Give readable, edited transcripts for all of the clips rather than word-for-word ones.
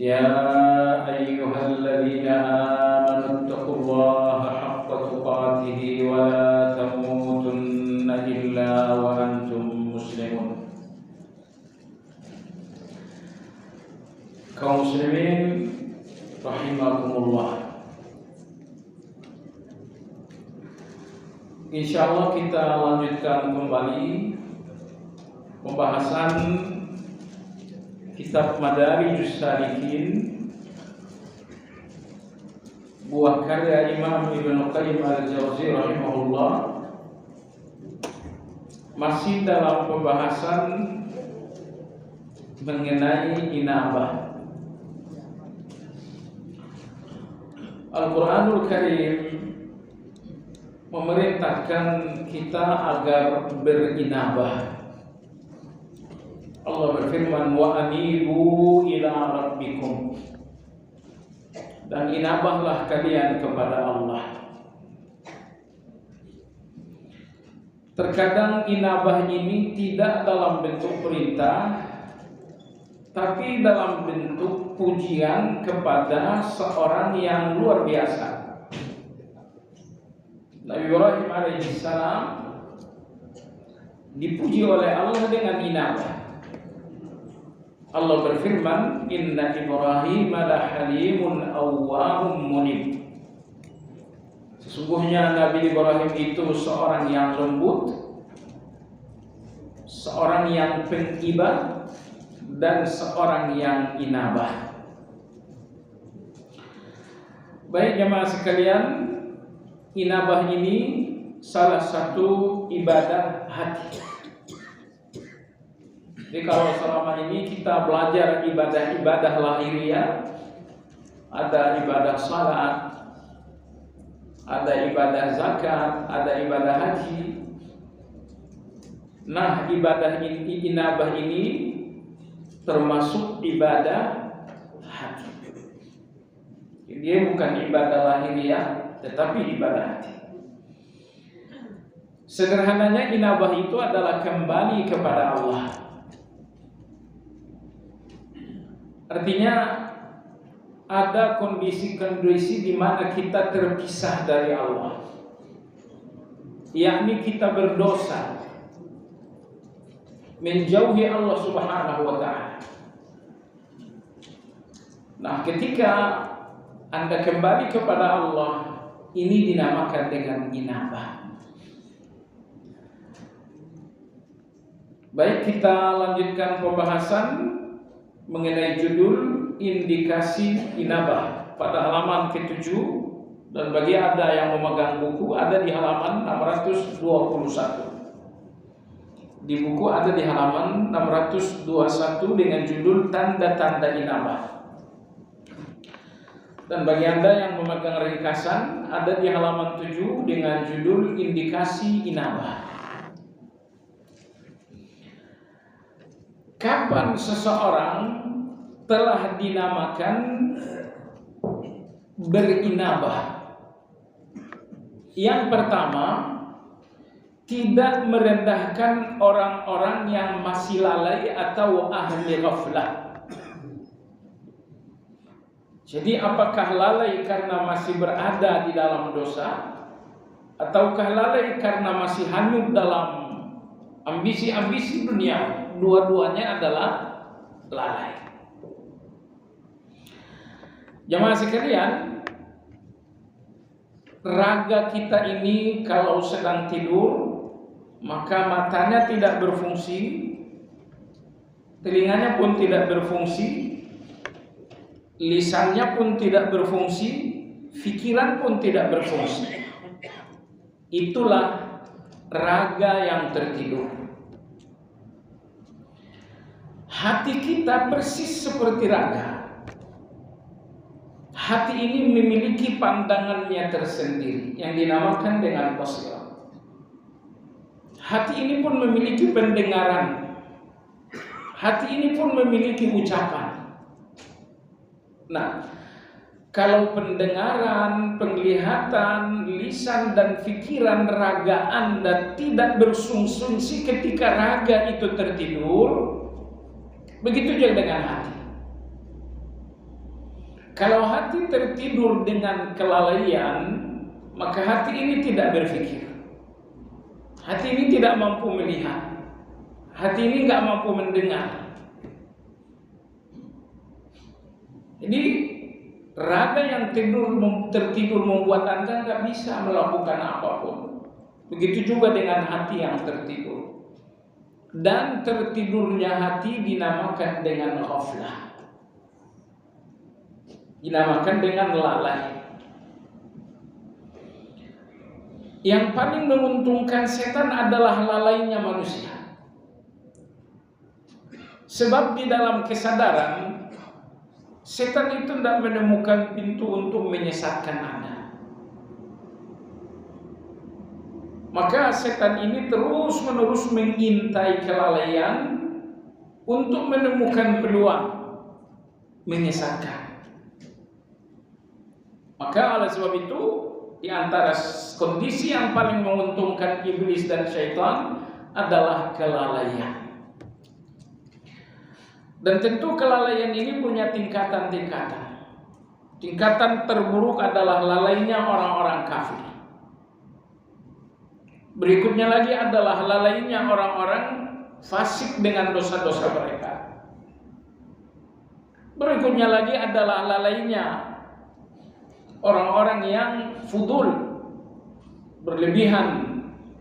يا أيها الذين آمنوا اتقوا الله حق تقاته ولا تموتن إلا وأنتم مسلمون. Kaum muslimin rahimakumullah. Insyaallah kita lanjutkan kembali pembahasan kitab Madarijus Salikin, buah karya Imam Ibnu Qayyim al-Jauziyah rahimahullah, masih dalam pembahasan mengenai inabah. Al-Quranul Karim memerintahkan kita agar berinabah. Allah berfirman, wa anibu ila rabbikum, dan inabahlah kalian kepada Allah. Terkadang inabah ini tidak dalam bentuk perintah, tapi dalam bentuk pujian kepada seorang yang luar biasa. Nabi Ibrahim alaihissalam dipuji oleh Allah dengan inabah. Allah berfirman, inna Ibrahim la halimun awwahum munib. Sesungguhnya Nabi Ibrahim itu seorang yang lembut, seorang yang pengibad, dan seorang yang inabah. Baik jemaah sekalian, inabah ini salah satu ibadah hati. Jadi kalau selama ini kita belajar ibadah-ibadah lahiriah, ada ibadah salat, ada ibadah zakat, ada ibadah haji. Nah, ibadah ini, inabah ini termasuk ibadah hati. Dia bukan ibadah lahiriah, tetapi ibadah hati. Sederhananya, inabah itu adalah kembali kepada Allah. Artinya ada kondisi-kondisi di mana kita terpisah dari Allah, yakni kita berdosa, menjauhi Allah Subhanahu wa ta'ala. Nah, ketika Anda kembali kepada Allah, ini dinamakan dengan inabah. Baik, kita lanjutkan pembahasan mengenai judul indikasi inabah pada halaman ke-7, dan bagi Anda yang memegang buku ada di halaman 621. Di buku ada di halaman 621 dengan judul tanda-tanda inabah. Dan bagi Anda yang memegang ringkasan ada di halaman 7 dengan judul indikasi inabah. Kapan seseorang telah dinamakan berinabah? Yang pertama, tidak merendahkan orang-orang yang masih lalai atau ahli ghaflah. Jadi apakah lalai karena masih berada di dalam dosa, ataukah lalai karena masih hanyut dalam ambisi-ambisi dunia? Dua-duanya adalah lalai. Jemaah sekalian, raga kita ini kalau sedang tidur, maka matanya tidak berfungsi, telinganya pun tidak berfungsi, lisannya pun tidak berfungsi, pikiran pun tidak berfungsi. Itulah raga yang tertidur. Hati kita persis seperti raga. Hati ini memiliki pandangannya tersendiri yang dinamakan dengan basirah. Hati ini pun memiliki pendengaran. Hati ini pun memiliki ucapan. Nah, kalau pendengaran, penglihatan, lisan dan pikiran raga Anda tidak bersungsungsi ketika raga itu tertidur, begitu juga dengan hati. Kalau hati tertidur dengan kelalaian, maka hati ini tidak berpikir. Hati ini tidak mampu melihat. Hati ini nggak mampu mendengar. Jadi raga yang tertidur membuat Anda nggak bisa melakukan apapun. Begitu juga dengan hati yang tertidur. Dan tertidurnya hati dinamakan dengan ghaflah. Dinamakan dengan lalai. Yang paling menguntungkan setan adalah lalainya manusia. Sebab di dalam kesadaran, setan itu tidak menemukan pintu untuk menyesatkan Anda. Maka setan ini terus-menerus mengintai kelalaian untuk menemukan peluang menyesatkan. Maka oleh sebab itu, di antara kondisi yang paling menguntungkan iblis dan syaitan adalah kelalaian. Dan tentu kelalaian ini punya tingkatan-tingkatan. Tingkatan terburuk adalah lalainya orang-orang kafir. Berikutnya lagi adalah lalainya orang-orang fasik dengan dosa-dosa mereka. Berikutnya lagi adalah lalainya orang-orang yang fudul, berlebihan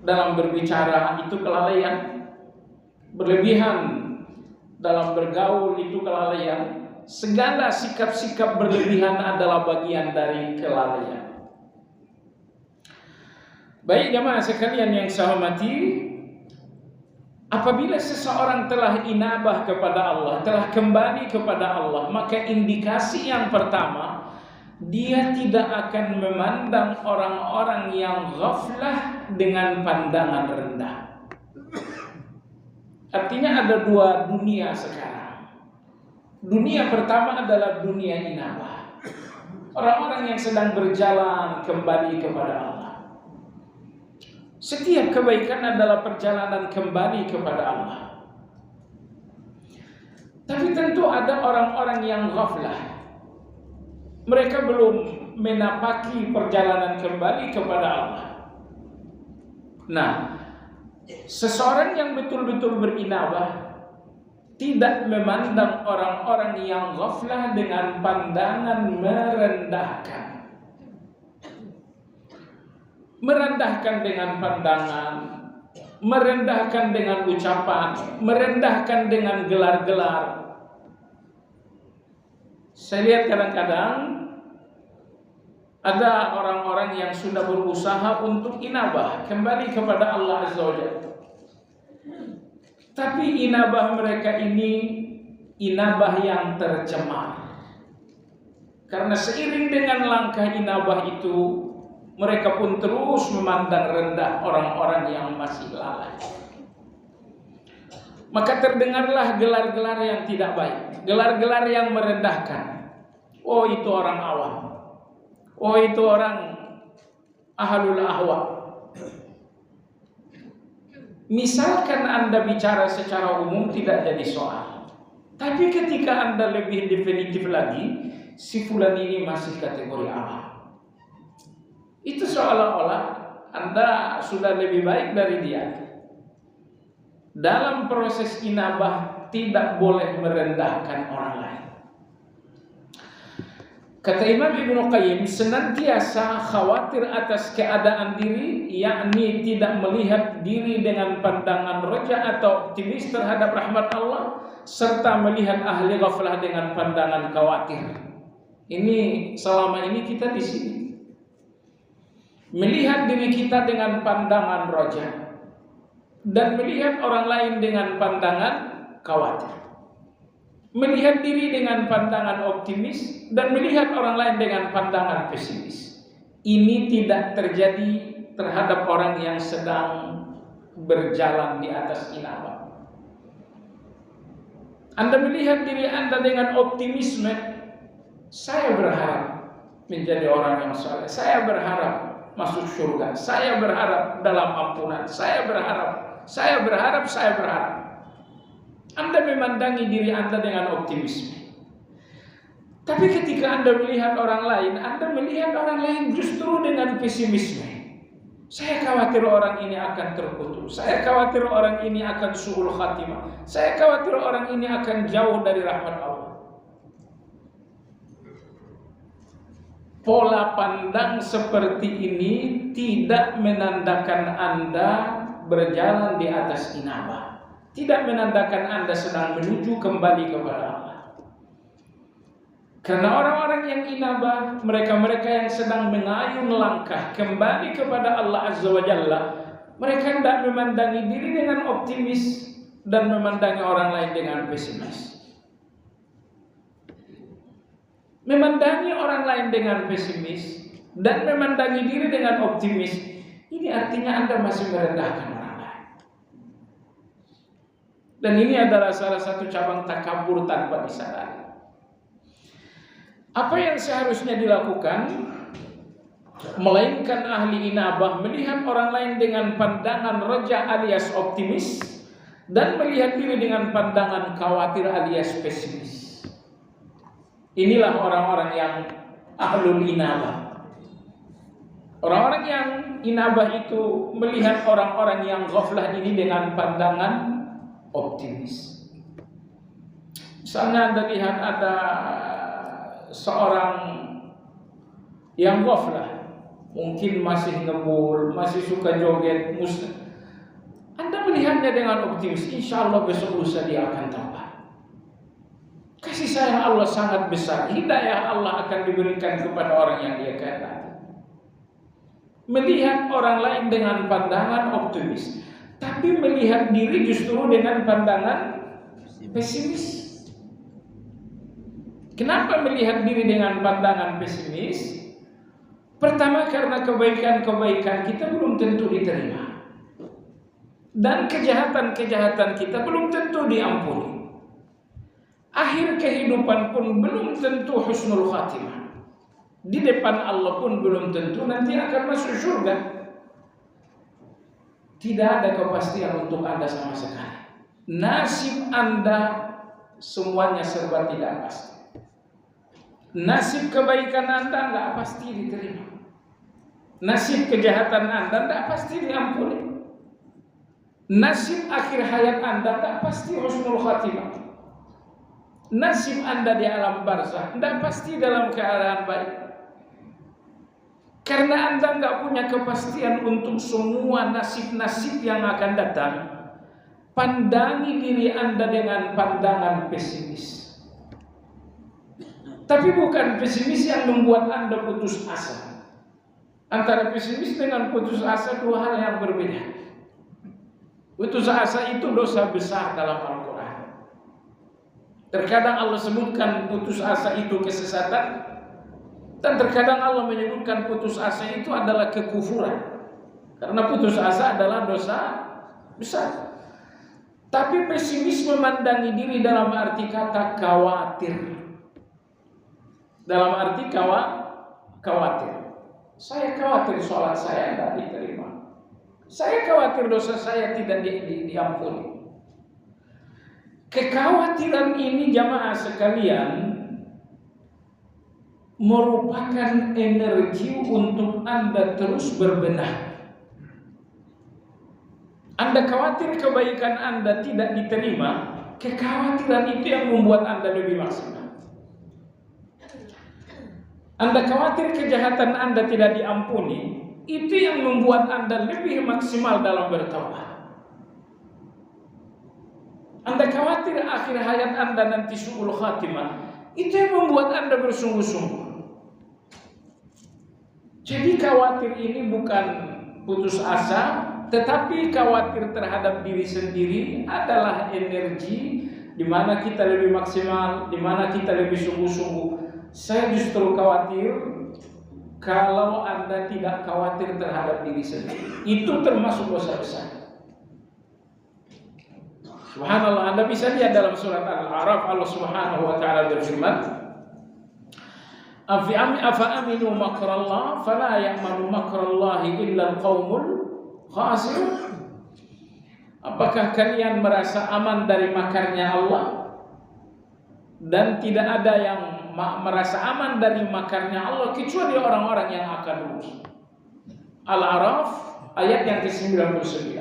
dalam berbicara, itu kelalaian. Berlebihan dalam bergaul, itu kelalaian. Segala sikap-sikap berlebihan adalah bagian dari kelalaian. Baik jamaah sekalian yang saya hormati, apabila seseorang telah inabah kepada Allah, telah kembali kepada Allah, maka indikasi yang pertama, dia tidak akan memandang orang-orang yang ghaflah dengan pandangan rendah. Artinya ada dua dunia sekarang. Dunia pertama adalah dunia inabah. Orang-orang yang sedang berjalan kembali kepada Allah. Setiap kebaikan adalah perjalanan kembali kepada Allah. Tapi tentu ada orang-orang yang ghaflah. Mereka belum menapaki perjalanan kembali kepada Allah. Nah, seseorang yang betul-betul berinabah tidak memandang orang-orang yang ghaflah dengan pandangan merendahkan. Merendahkan dengan pandangan, merendahkan dengan ucapan, merendahkan dengan gelar-gelar. Saya lihat kadang-kadang ada orang-orang yang sudah berusaha untuk inabah kembali kepada Allah Azza wa Jalla. Tapi inabah mereka ini inabah yang tercemar. Karena seiring dengan langkah inabah itu, mereka pun terus memandang rendah orang-orang yang masih lalai. Maka terdengarlah gelar-gelar yang tidak baik, gelar-gelar yang merendahkan. Oh, itu orang awam. Oh, itu orang ahlul ahwa. Misalkan Anda bicara secara umum tidak jadi soal. Tapi ketika Anda lebih definitif lagi, si fulan ini masih kategori awam. Itu seolah-olah Anda sudah lebih baik dari dia. Dalam proses inabah tidak boleh merendahkan orang lain. Kata Imam Ibnu Qayyim, senantiasa khawatir atas keadaan diri, yakni tidak melihat diri dengan pandangan roja atau optimis terhadap rahmat Allah, serta melihat ahli ghaflah dengan pandangan khawatir. Ini selama ini kita di sini. Melihat diri kita dengan pandangan roja dan melihat orang lain dengan pandangan khawatir. Melihat diri dengan pandangan optimis dan melihat orang lain dengan pandangan pesimis. Ini tidak terjadi terhadap orang yang sedang berjalan di atas inabah. Anda melihat diri Anda dengan optimisme, saya berharap menjadi orang yang saleh, saya berharap masuk surga, saya berharap dalam ampunan, saya berharap. Anda memandangi diri Anda dengan optimisme. Tapi ketika Anda melihat orang lain, Anda melihat orang lain justru dengan pesimisme. Saya khawatir orang ini akan terkutuk. Saya khawatir orang ini akan su'ul khatimah. Saya khawatir orang ini akan jauh dari rahmat Allah. Pola pandang seperti ini tidak menandakan Anda berjalan di atas inabah. Tidak menandakan Anda sedang menuju kembali kepada Allah. Karena orang-orang yang inabah, mereka-mereka yang sedang mengayun langkah kembali kepada Allah Azza wa Jalla, mereka tidak memandangi diri dengan optimis dan memandangi orang lain dengan pesimis. Memandangi orang lain dengan pesimis dan memandangi diri dengan optimis, ini artinya Anda masih merendahkan orang lain. Dan ini adalah salah satu cabang takabur tanpa disadari. Apa yang seharusnya dilakukan, melainkan ahli inabah melihat orang lain dengan pandangan reja alias optimis dan melihat diri dengan pandangan khawatir alias pesimis. Inilah orang-orang yang ahlul inabah. Orang-orang yang inabah itu melihat orang-orang yang ghaflah ini dengan pandangan optimis. Misalnya Anda lihat ada seorang yang ghaflah, mungkin masih ngebul, masih suka joget, Anda melihatnya dengan optimis, insya Allah besok lusa dia akan tambah. Kasih sayang Allah sangat besar, hidayah Allah akan diberikan kepada orang yang dia kehendaki. Melihat orang lain dengan pandangan optimis, tapi melihat diri justru dengan pandangan pesimis. Kenapa melihat diri dengan pandangan pesimis? Pertama, karena kebaikan-kebaikan kita belum tentu diterima. Dan kejahatan-kejahatan kita belum tentu diampuni. Akhir kehidupan pun belum tentu husnul khatimah. Di depan Allah pun belum tentu nanti akan masuk surga. Tidak ada kepastian untuk Anda sama sekali. Nasib Anda semuanya serba tidak pasti. Nasib kebaikan Anda tidak pasti diterima. Nasib kejahatan Anda tidak pasti diampuni. Nasib akhir hayat Anda tidak pasti husnul khatimah. Nasib Anda di alam barzakh tidak pasti dalam keadaan baik. Karena Anda tidak punya kepastian untuk semua nasib-nasib yang akan datang, pandangi diri Anda dengan pandangan pesimis. Tapi bukan pesimis yang membuat Anda putus asa. Antara pesimis dengan putus asa dua hal yang berbeda. Putus asa itu dosa besar dalam Al-Quran. Terkadang Allah sebutkan putus asa itu kesesatan, dan terkadang Allah menyebutkan putus asa itu adalah kekufuran. Karena putus asa adalah dosa besar. Tapi pesimis memandangi diri dalam arti kata khawatir. Dalam arti khawatir. Saya khawatir sholat saya tidak diterima. Saya khawatir dosa saya tidak diampuni. Kekhawatiran ini jamaah sekalian merupakan energi untuk Anda terus berbenah. Anda khawatir kebaikan Anda tidak diterima, kekhawatiran itu yang membuat Anda lebih maksimal. Anda khawatir kejahatan Anda tidak diampuni, itu yang membuat Anda lebih maksimal dalam bertaubat. Anda khawatir akhir hayat Anda nanti su'ul khatimah, itu yang membuat Anda bersungguh-sungguh. Jadi khawatir ini bukan putus asa, tetapi khawatir terhadap diri sendiri adalah energi di mana kita lebih maksimal, di mana kita lebih sungguh-sungguh. Saya justru khawatir kalau Anda tidak khawatir terhadap diri sendiri. Itu termasuk dosa besar. Subhanallah, Anda bisa lihat dalam surat Al-A'raf, Allah Subhanahu wa taala berfirman, "Afa aminu makrallah fala ya'manu makrallahi illa al-qaumul khasirun." Apakah kalian merasa aman dari makarnya Allah dan tidak ada yang merasa aman dari makarnya Allah kecuali orang-orang yang akan rugi. Al-A'raf ayat yang ke-99.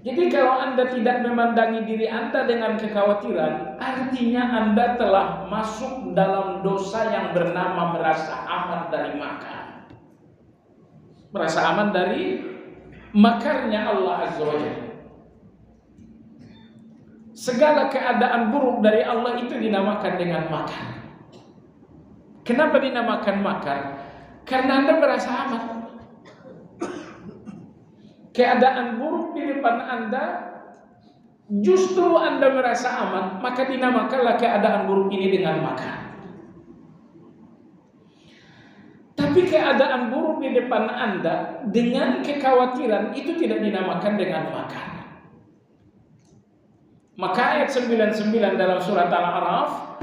Jadi kalau Anda tidak memandangi diri Anda dengan kekhawatiran, artinya Anda telah masuk dalam dosa yang bernama merasa aman dari makar. Merasa aman dari makarnya Allah Azza wa Jalla. Segala keadaan buruk dari Allah itu dinamakan dengan makar. Kenapa dinamakan makar? Karena Anda merasa aman. Keadaan buruk di depan Anda, justru Anda merasa aman, maka dinamakanlah keadaan buruk ini dengan makar. Tapi keadaan buruk di depan Anda dengan kekhawatiran itu tidak dinamakan dengan makar. Maka ayat 99 dalam surat Al-A'raf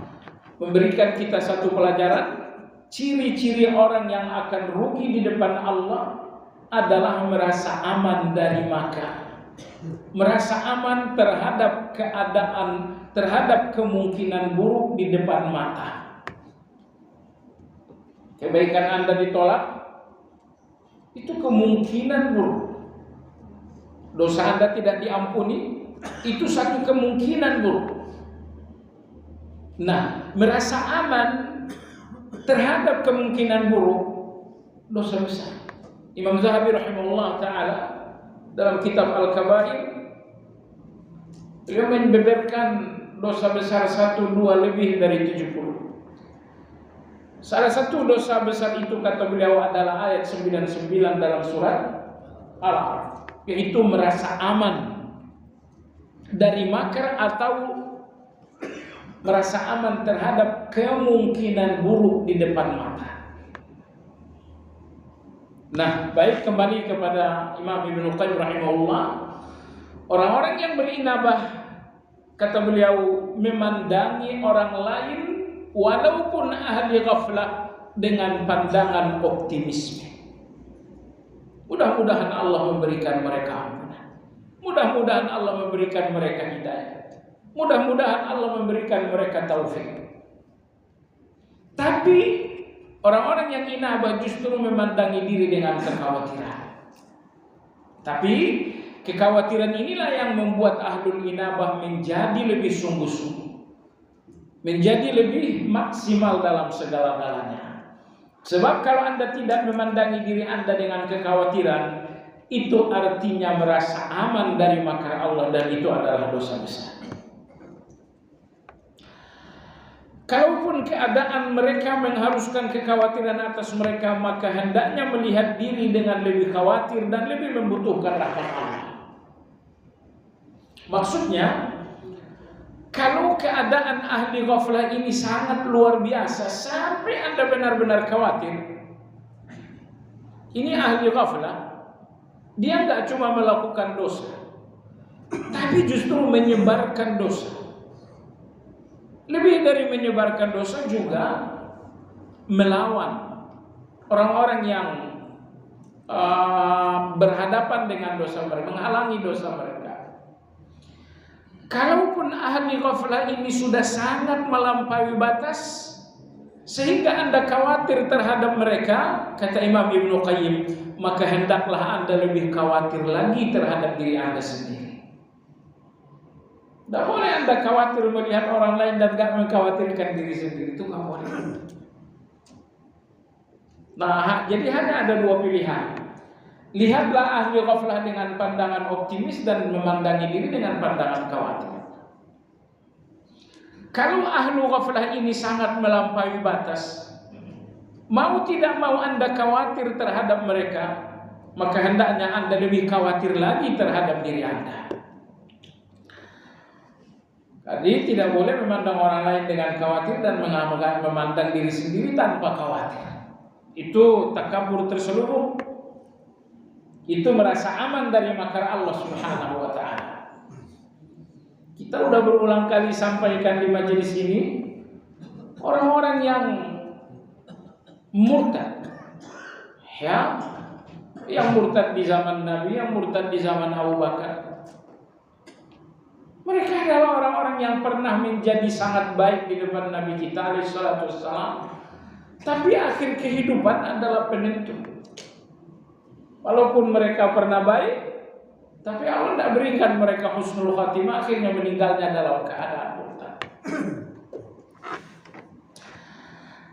memberikan kita satu pelajaran. Ciri-ciri orang yang akan rugi di depan Allah adalah merasa aman dari makar, merasa aman terhadap keadaan, terhadap kemungkinan buruk di depan mata. Kebaikan Anda ditolak, itu kemungkinan buruk. Dosa Anda tidak diampuni, itu satu kemungkinan buruk. Nah, merasa aman terhadap kemungkinan buruk, dosa besar. Imam Zahabi rahimahullah ta'ala dalam kitab Al-Kabair, beliau membeberkan dosa besar 1, 2 lebih dari 70. Salah satu dosa besar itu kata beliau adalah ayat 99 dalam surat Al-A'raf, yaitu merasa aman dari makar atau merasa aman terhadap kemungkinan buruk di depan mata. Nah, baik, kembali kepada Imam Ibnu Qayyim rahimahullah. Orang-orang yang berinabah, kata beliau, memandangi orang lain walaupun ahli ghaflah dengan pandangan optimisme. Mudah-mudahan Allah memberikan mereka ampunan. Mudah-mudahan Allah memberikan mereka hidayah. Mudah-mudahan Allah memberikan mereka taufik. Tapi orang-orang yang inabah justru memandangi diri dengan kekhawatiran. Tapi kekhawatiran inilah yang membuat ahlul inabah menjadi lebih sungguh-sungguh, menjadi lebih maksimal dalam segala-galanya. Sebab kalau Anda tidak memandangi diri Anda dengan kekhawatiran, itu artinya merasa aman dari makar Allah, dan itu adalah dosa besar. Kalaupun keadaan mereka mengharuskan kekhawatiran atas mereka, maka hendaknya melihat diri dengan lebih khawatir dan lebih membutuhkan rahmat Allah. Maksudnya, kalau keadaan ahli ghaflah ini sangat luar biasa sampai Anda benar-benar khawatir, ini ahli ghaflah, dia nggak cuma melakukan dosa, tapi justru menyebarkan dosa. Lebih dari menyebarkan dosa, juga melawan orang-orang yang berhadapan dengan dosa mereka, menghalangi dosa mereka. Kalaupun ahli ghaflah ini sudah sangat melampaui batas sehingga Anda khawatir terhadap mereka, kata Imam Ibnu Qayyim, maka hendaklah Anda lebih khawatir lagi terhadap diri Anda sendiri. Tidak boleh Anda khawatir melihat orang lain dan tidak mengkhawatirkan diri sendiri, itu nggak boleh. Nah, jadi hanya ada dua pilihan. Lihatlah ahli ghaflah dengan pandangan optimis dan memandangi diri dengan pandangan khawatir. Kalau ahli ghaflah ini sangat melampaui batas, mau tidak mau Anda khawatir terhadap mereka, maka hendaknya Anda lebih khawatir lagi terhadap diri Anda. Jadi tidak boleh memandang orang lain dengan khawatir dan memandang diri sendiri tanpa khawatir. Itu takabur terselubung. Itu merasa aman dari makar Allah Subhanahu wa ta'ala. Kita udah berulang kali sampaikan di majelis ini, orang-orang yang murtad, ya, yang murtad di zaman Nabi, yang murtad di zaman Abu Bakar, Mereka adalah orang-orang yang pernah menjadi sangat baik di depan Nabi kita alaihissalatu wassalam. Tapi akhir kehidupan adalah penentu. Walaupun mereka pernah baik, tapi Allah tidak berikan mereka husnul khatimah, akhirnya meninggalnya dalam keadaan murtad.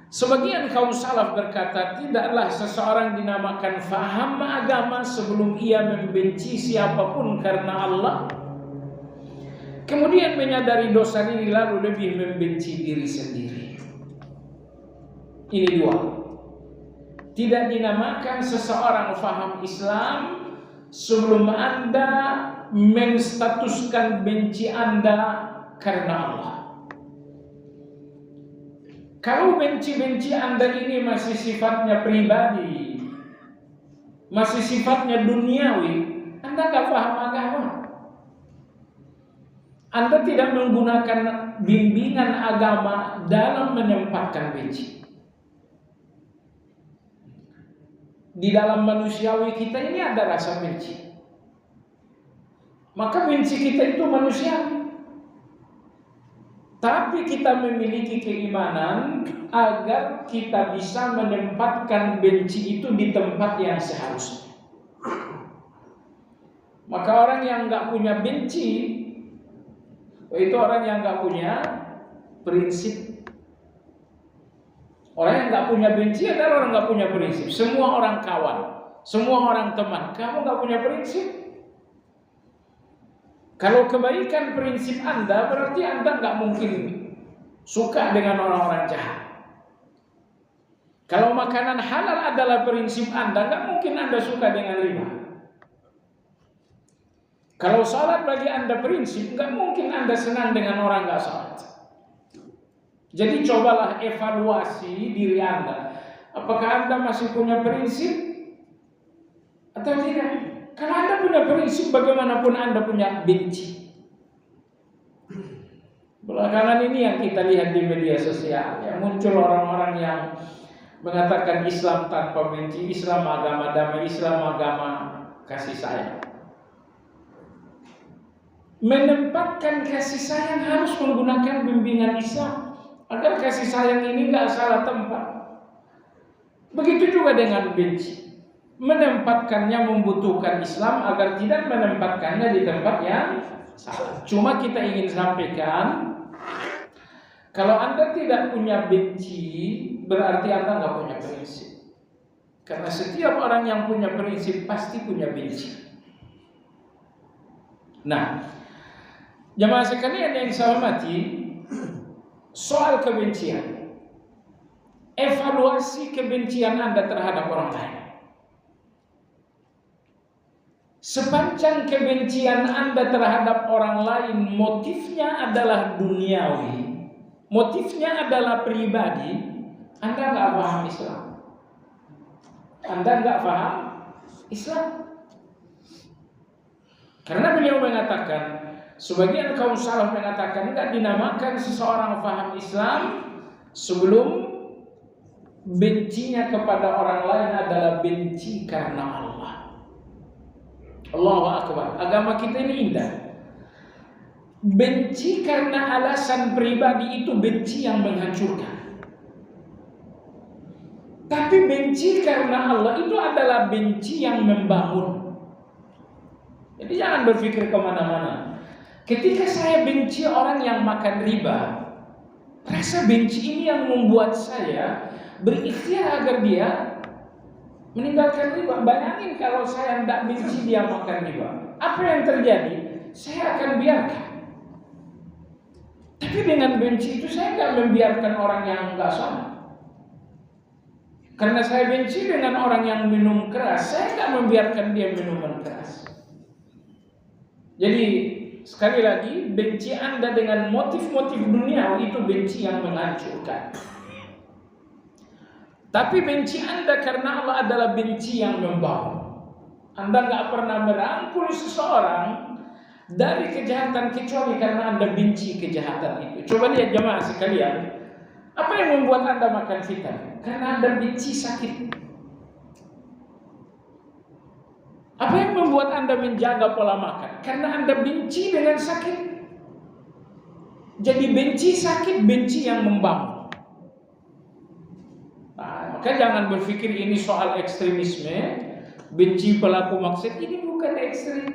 Sebagian kaum salaf berkata, tidaklah seseorang dinamakan faham agama sebelum ia membenci siapapun karena Allah, kemudian menyadari dosa ini lalu lebih membenci diri sendiri. Ini dua. Tidak dinamakan seseorang faham Islam sebelum Anda menstatuskan benci Anda karena Allah. Kalau benci-benci Anda ini masih sifatnya pribadi, masih sifatnya duniawi, Anda gak paham agama. Anda tidak menggunakan bimbingan agama dalam menempatkan benci. Di dalam manusiawi kita ini ada rasa benci. Maka benci kita itu manusiawi. Tapi kita memiliki keimanan agar kita bisa menempatkan benci itu di tempat yang seharusnya. Maka orang yang nggak punya benci itu orang yang nggak punya prinsip. Orang yang nggak punya benci adalah orang nggak punya prinsip. Semua orang kawan, semua orang teman. Kamu nggak punya prinsip. Kalau kebaikan prinsip Anda, berarti Anda nggak mungkin suka dengan orang-orang jahat. Kalau makanan halal adalah prinsip Anda, nggak mungkin Anda suka dengan riba. Kalau salat bagi Anda prinsip, nggak mungkin Anda senang dengan orang nggak salat. Jadi cobalah evaluasi diri Anda. Apakah Anda masih punya prinsip atau tidak? Kalau Anda punya prinsip, bagaimanapun Anda punya benci. Belakangan ini yang kita lihat di media sosial, yang muncul orang-orang yang mengatakan Islam tanpa benci, Islam agama damai, Islam agama kasih sayang. Menempatkan kasih sayang harus menggunakan bimbingan Islam agar kasih sayang ini nggak salah tempat. Begitu juga dengan benci. Menempatkannya membutuhkan Islam agar tidak menempatkannya di tempat yang salah. Cuma kita ingin sampaikan, kalau Anda tidak punya benci, berarti Anda nggak punya prinsip. Karena setiap orang yang punya prinsip pasti punya benci. Nah, jamaah sekalian yang saya hormati, soal kebencian, evaluasi kebencian Anda terhadap orang lain. Sepanjang kebencian Anda terhadap orang lain motifnya adalah duniawi, motifnya adalah pribadi, Anda nggak paham Islam. Anda nggak paham Islam. Karena beliau mengatakan, sebagian kaum salaf mengatakan nggak dinamakan seseorang paham Islam sebelum bencinya kepada orang lain adalah benci karena Allah. Allahu Akbar. Agama kita ini indah. Benci karena alasan pribadi itu benci yang menghancurkan. Tapi benci karena Allah itu adalah benci yang membangun. Jadi jangan berpikir kemana-mana. Ketika saya benci orang yang makan riba, rasa benci ini yang membuat saya berikhtiar agar dia meninggalkan riba. Bayangin kalau saya tidak benci dia makan riba, apa yang terjadi? Saya akan biarkan. Tapi dengan benci itu saya tidak membiarkan orang yang nggak salah. Karena saya benci dengan orang yang minum keras, saya tidak membiarkan dia minuman keras. Jadi sekali lagi, benci Anda dengan motif-motif dunia itu benci yang menghancurkan. Tapi benci Anda karena Allah adalah benci yang membangun. Anda nggak pernah merangkul seseorang dari kejahatan kecuali karena Anda benci kejahatan itu. Coba lihat jemaah sekalian, apa yang membuat Anda makan vitamin? Karena Anda benci sakit. Apa yang membuat Anda menjaga pola makan? Karena Anda benci dengan sakit. Jadi benci sakit, benci yang membangun. Nah, maka jangan berpikir ini soal ekstremisme, benci pelaku maksiat, ini bukan ekstrim.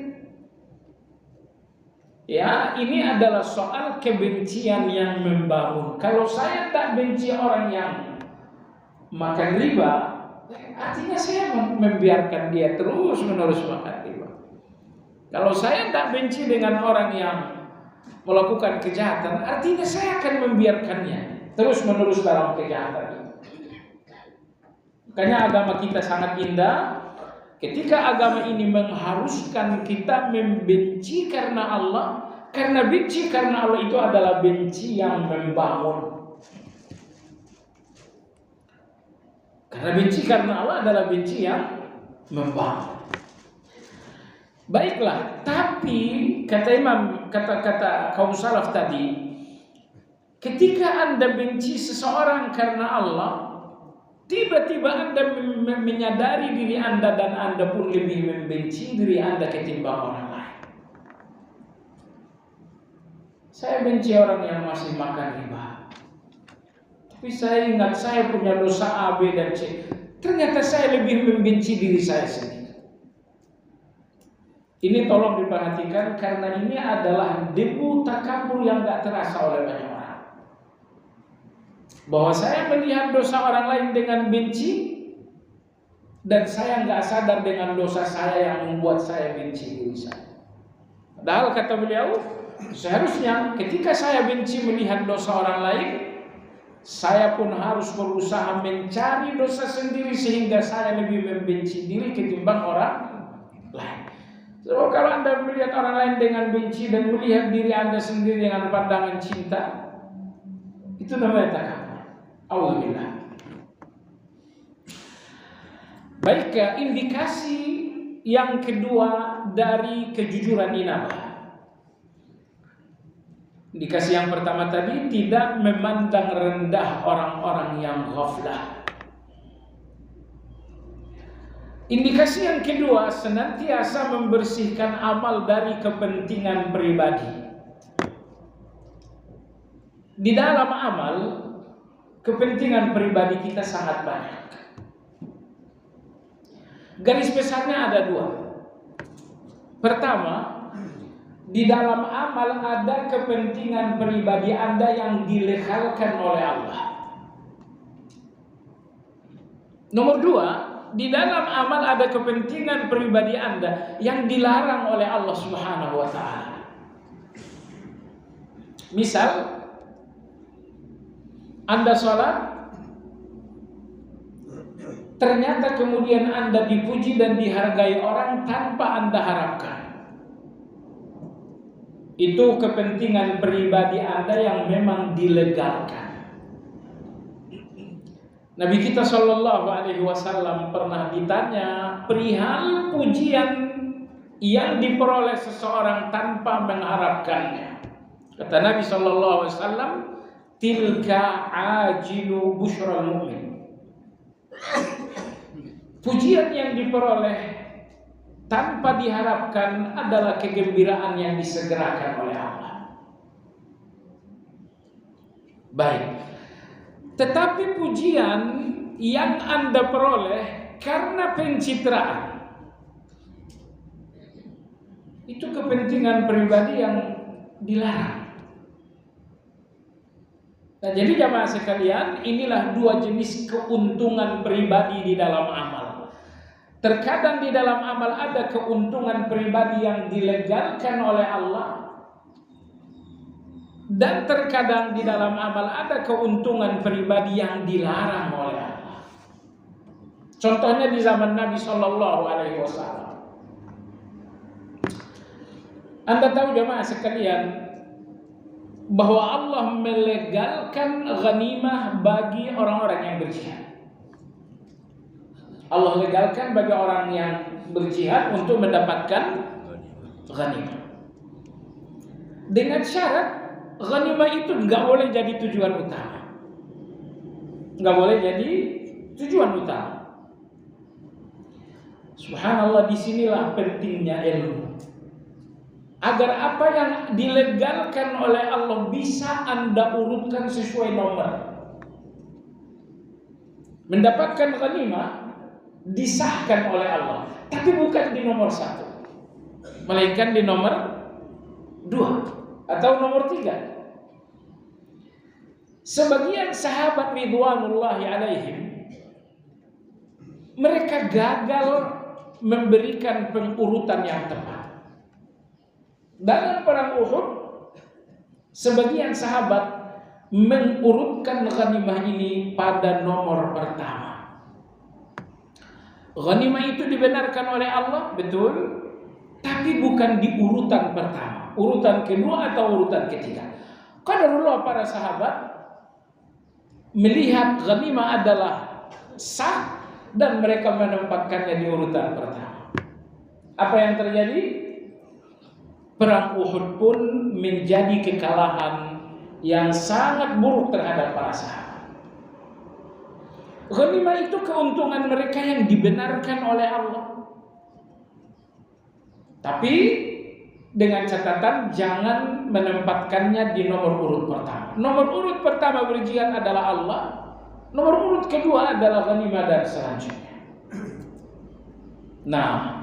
Ya, ini adalah soal kebencian yang membangun. Kalau saya tak benci orang yang makan riba, artinya saya membiarkan dia terus menerus makan riba. Kalau saya tak benci dengan orang yang melakukan kejahatan, artinya saya akan membiarkannya terus menerus dalam kejahatan itu. Makanya agama kita sangat indah. Ketika agama ini mengharuskan kita membenci karena Allah, karena benci karena Allah itu adalah benci yang membangun. Karena benci karena Allah adalah benci yang membangun. Baiklah, tapi kata kaum salaf tadi, ketika Anda benci seseorang karena Allah, tiba-tiba Anda menyadari diri Anda dan Anda pun lebih membenci diri Anda ketimbang orang lain. Saya benci orang yang masih makan riba. Tapi saya ingat saya punya dosa A, B, dan C. Ternyata saya lebih membenci diri saya sendiri. Ini tolong diperhatikan karena ini adalah debu takabur yang gak terasa oleh banyak orang. Bahwa saya melihat dosa orang lain dengan benci, dan saya gak sadar dengan dosa saya yang membuat saya benci diri saya. Padahal kata beliau, seharusnya ketika saya benci melihat dosa orang lain, saya pun harus berusaha mencari dosa sendiri sehingga saya lebih membenci diri ketimbang orang lain. So, kalau Anda melihat orang lain dengan benci dan melihat diri Anda sendiri dengan pandangan cinta, itu namanya takabur. Auzubillah. Baik, indikasi yang kedua dari kejujuran inabah. Indikasi yang pertama tadi, tidak memandang rendah orang-orang yang ghaflah. Indikasi yang kedua, senantiasa membersihkan amal dari kepentingan pribadi. Di dalam amal, kepentingan pribadi kita sangat banyak. Garis besarnya ada dua. Pertama, di dalam amal ada kepentingan pribadi Anda yang dilegalkan oleh Allah. Nomor dua, di dalam amal ada kepentingan pribadi Anda yang dilarang oleh Allah Subhanahu wa taala. Misal, Anda sholat, ternyata kemudian Anda dipuji dan dihargai orang tanpa Anda harapkan. Itu kepentingan pribadi Anda yang memang dilegalkan. Nabi kita Shallallahu Alaihi Wasallam pernah ditanya perihal pujian yang diperoleh seseorang tanpa mengharapkannya. Kata Nabi Shallallahu Alaihi Wasallam, tilka ajilu busyral mu'min. Pujian yang diperoleh tanpa diharapkan adalah kegembiraan yang disegerakan oleh Allah. Baik. Tetapi pujian yang Anda peroleh karena pencitraan, itu kepentingan pribadi yang dilarang. Nah, jadi jamaah sekalian, inilah dua jenis keuntungan pribadi di dalam amal. Terkadang di dalam amal ada keuntungan pribadi yang dilegalkan oleh Allah, dan terkadang di dalam amal ada keuntungan pribadi yang dilarang oleh Allah. Contohnya di zaman Nabi Shallallahu Alaihi Wasallam. Anda tahu jemaah sekalian bahwa Allah melegalkan ghanimah bagi orang-orang yang berjihad. Allah legalkan bagi orang yang berjihad untuk mendapatkan ghanimah. Dengan syarat ghanimah itu nggak boleh jadi tujuan utama. Nggak boleh jadi tujuan utama. Subhanallah, disinilah pentingnya ilmu. agar apa yang dilegalkan oleh Allah bisa Anda urutkan sesuai nomor. Mendapatkan ghanimah disahkan oleh Allah, tapi bukan di nomor 1, melainkan di nomor 2 atau nomor 3. Sebagian sahabat ridwanullahi alaihim, mereka gagal memberikan pengurutan yang tepat. Dalam perang Uhud, sebagian sahabat mengurutkan ghanimah ini pada nomor pertama. Ghanimah itu dibenarkan oleh Allah, betul, tapi bukan di urutan pertama, urutan kedua atau urutan ketiga. Qadarullah, para sahabat melihat ghanimah adalah sah dan mereka menempatkannya di urutan pertama. Apa yang terjadi? Perang Uhud pun menjadi kekalahan yang sangat buruk terhadap para sahabat. Ghanimah itu keuntungan mereka yang dibenarkan oleh Allah. Tapi dengan catatan jangan menempatkannya di nomor urut pertama. Nomor urut pertama berjihad adalah Allah. Nomor urut kedua adalah ghanimah dan selanjutnya. Nah,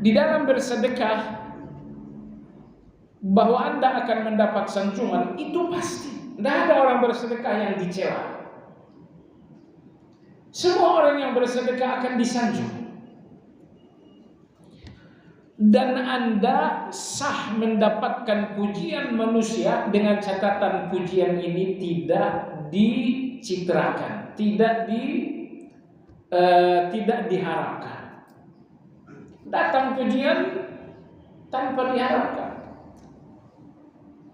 di dalam bersedekah bahwa Anda akan mendapat sanjungan itu pasti. Tidak ada orang bersedekah yang dicela. Semua orang yang bersedekah akan disanjung. Dan Anda sah mendapatkan pujian manusia dengan catatan pujian ini tidak dicitrakan, tidak diharapkan. Datang pujian tanpa diharapkan.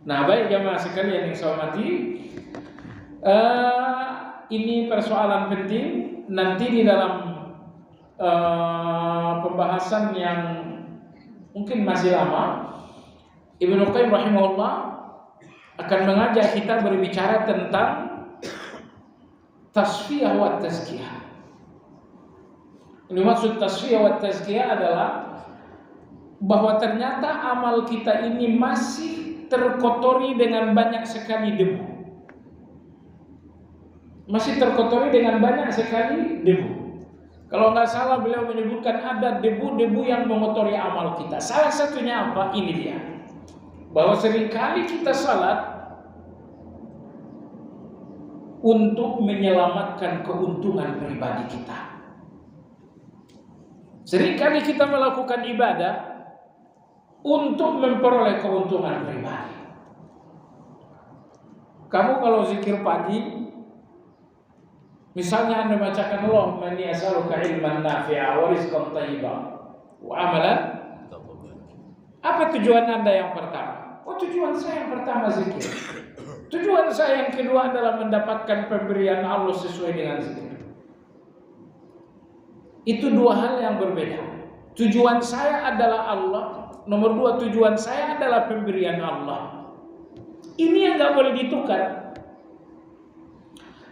Nah, baik jamaah sekalian yang saya hormati, ini persoalan penting. Nanti di dalam pembahasan yang mungkin masih lama, Ibnu Qayyim rahimahullah akan mengajak kita berbicara tentang tasfiyah wa tazkiyah. Ini maksud tasfiyah wa tazkiyah adalah bahwa ternyata amal kita ini masih terkotori dengan banyak sekali debu. Masih terkotori dengan banyak sekali debu. Kalau nggak salah beliau menyebutkan ada debu-debu yang mengotori amal kita. Salah satunya apa? Ini dia. Bahwa seringkali kita salat untuk menyelamatkan keuntungan pribadi kita. Seringkali kita melakukan ibadah untuk memperoleh keuntungan pribadi. Kamu kalau zikir pagi, misalnya Anda bacakan Allahumma inni as'aluka ilman nafi'a wa rizqan thayyiban wa amalan. Apa tujuan Anda yang pertama? Oh, tujuan saya yang pertama zikir. Tujuan saya yang kedua adalah mendapatkan pemberian Allah sesuai dengan zikir. Itu dua hal yang berbeda. Tujuan saya adalah Allah. Nomor 2, tujuan saya adalah pemberian Allah. Ini yang gak boleh ditukar.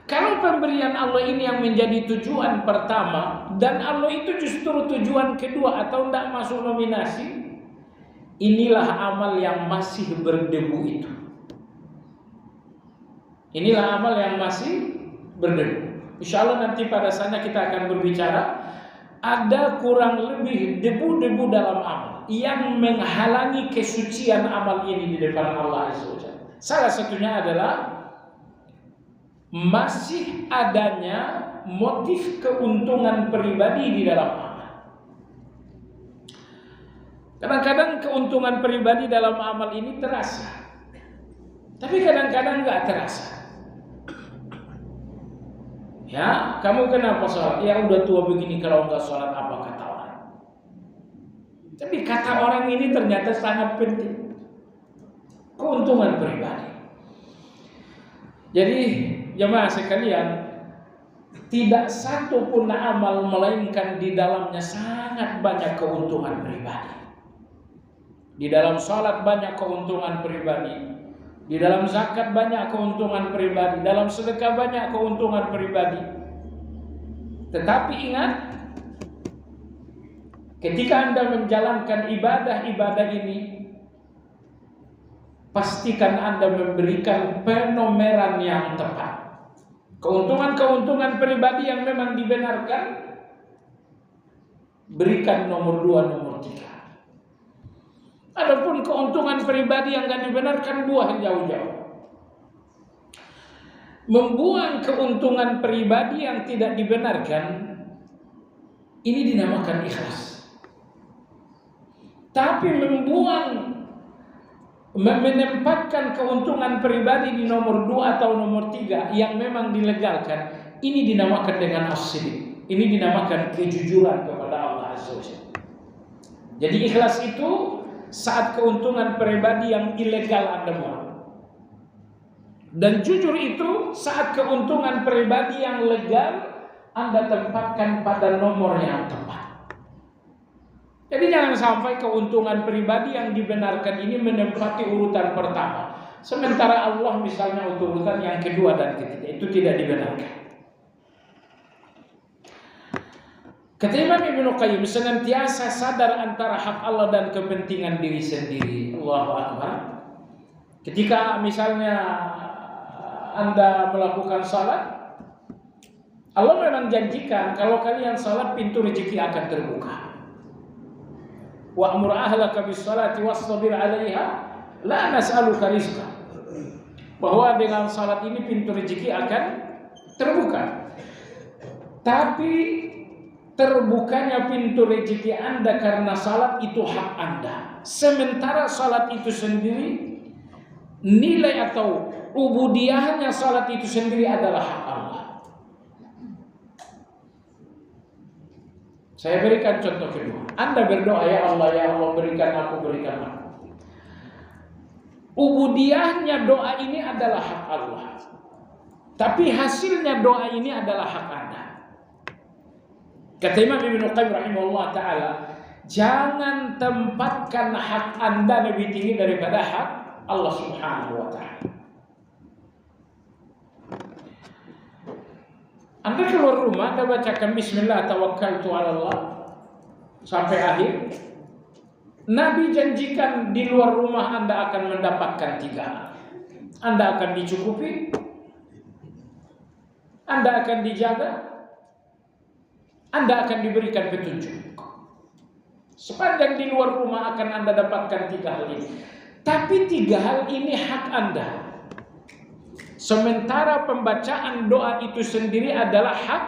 Kalau pemberian Allah ini yang menjadi tujuan pertama dan Allah itu justru tujuan kedua atau tidak masuk nominasi, inilah amal yang masih berdebu itu. Inilah amal yang masih berdebu. Insya Allah nanti pada saatnya kita akan berbicara ada kurang lebih debu-debu dalam amal yang menghalangi kesucian amal ini di depan Allah Azza wa Jalla. Salah satunya adalah masih adanya motif keuntungan pribadi di dalam amal. Kadang-kadang keuntungan pribadi dalam amal ini terasa, tapi kadang-kadang nggak terasa. Ya, kamu kenapa sholat? Ya udah tua begini, kalau nggak sholat apa kata orang? Tapi kata orang ini ternyata sangat penting. Keuntungan pribadi. Jadi jemaah sekalian, tidak satu pun amal melainkan di dalamnya sangat banyak keuntungan pribadi. Di dalam sholat banyak keuntungan pribadi. Di dalam zakat banyak keuntungan pribadi, dalam sedekah banyak keuntungan pribadi. Tetapi ingat, ketika Anda menjalankan ibadah-ibadah ini pastikan Anda memberikan penomoran yang tepat. Keuntungan-keuntungan pribadi yang memang dibenarkan, berikan nomor 2, nomor 3. Adapun keuntungan pribadi yang tidak dibenarkan, buang jauh-jauh. Membuang keuntungan pribadi yang tidak dibenarkan, ini dinamakan ikhlas. Tapi menempatkan keuntungan pribadi di nomor 2 atau nomor 3 yang memang dilegalkan, ini dinamakan dengan as-sidq. Ini dinamakan kejujuran kepada Allah Azza wa Jalla. Jadi ikhlas itu saat keuntungan pribadi yang ilegal Anda buang. Dan jujur itu saat keuntungan pribadi yang legal Anda tempatkan pada nomor yang tepat. Jadi jangan sampai keuntungan pribadi yang dibenarkan ini menempati urutan pertama, sementara Allah misalnya urutan yang kedua dan ketiga, itu tidak dibenarkan. Kata Imam Ibnu Qayyim, senantiasa sadar antara hak Allah dan kepentingan diri sendiri. Allahu Akbar. Ketika misalnya Anda melakukan salat, Allah memang janjikan kalau kalian salat pintu rezeki akan terbuka. Wa'mur ahlaka bis-salati wastabir 'alaiha la nas'aluka rizqa. Bahwa dengan salat ini pintu rezeki akan terbuka. Tapi terbukanya pintu rezeki Anda karena salat itu hak Anda. Sementara salat itu sendiri, nilai atau ubudiyahnya salat itu sendiri adalah hak Allah. Saya berikan contoh kedua. Anda berdoa, ya Allah berikan aku. Ubudiyahnya doa ini adalah hak Allah. Tapi hasilnya doa ini adalah hak Anda. Kata Imam Ibnu Qayyim rahimahullah ta'ala, jangan tempatkan hak Anda lebih tinggi daripada hak Allah subhanahu wa ta'ala. Anda keluar rumah, Anda bacakan Bismillah tawakkaltu ala Allah sampai akhir. Nabi janjikan di luar rumah Anda akan mendapatkan 3. Anda akan dicukupi, Anda akan dijaga, Anda akan diberikan petunjuk. Sepanjang di luar rumah akan Anda dapatkan 3 hal ini. Tapi 3 hal ini hak Anda. Sementara pembacaan doa itu sendiri adalah hak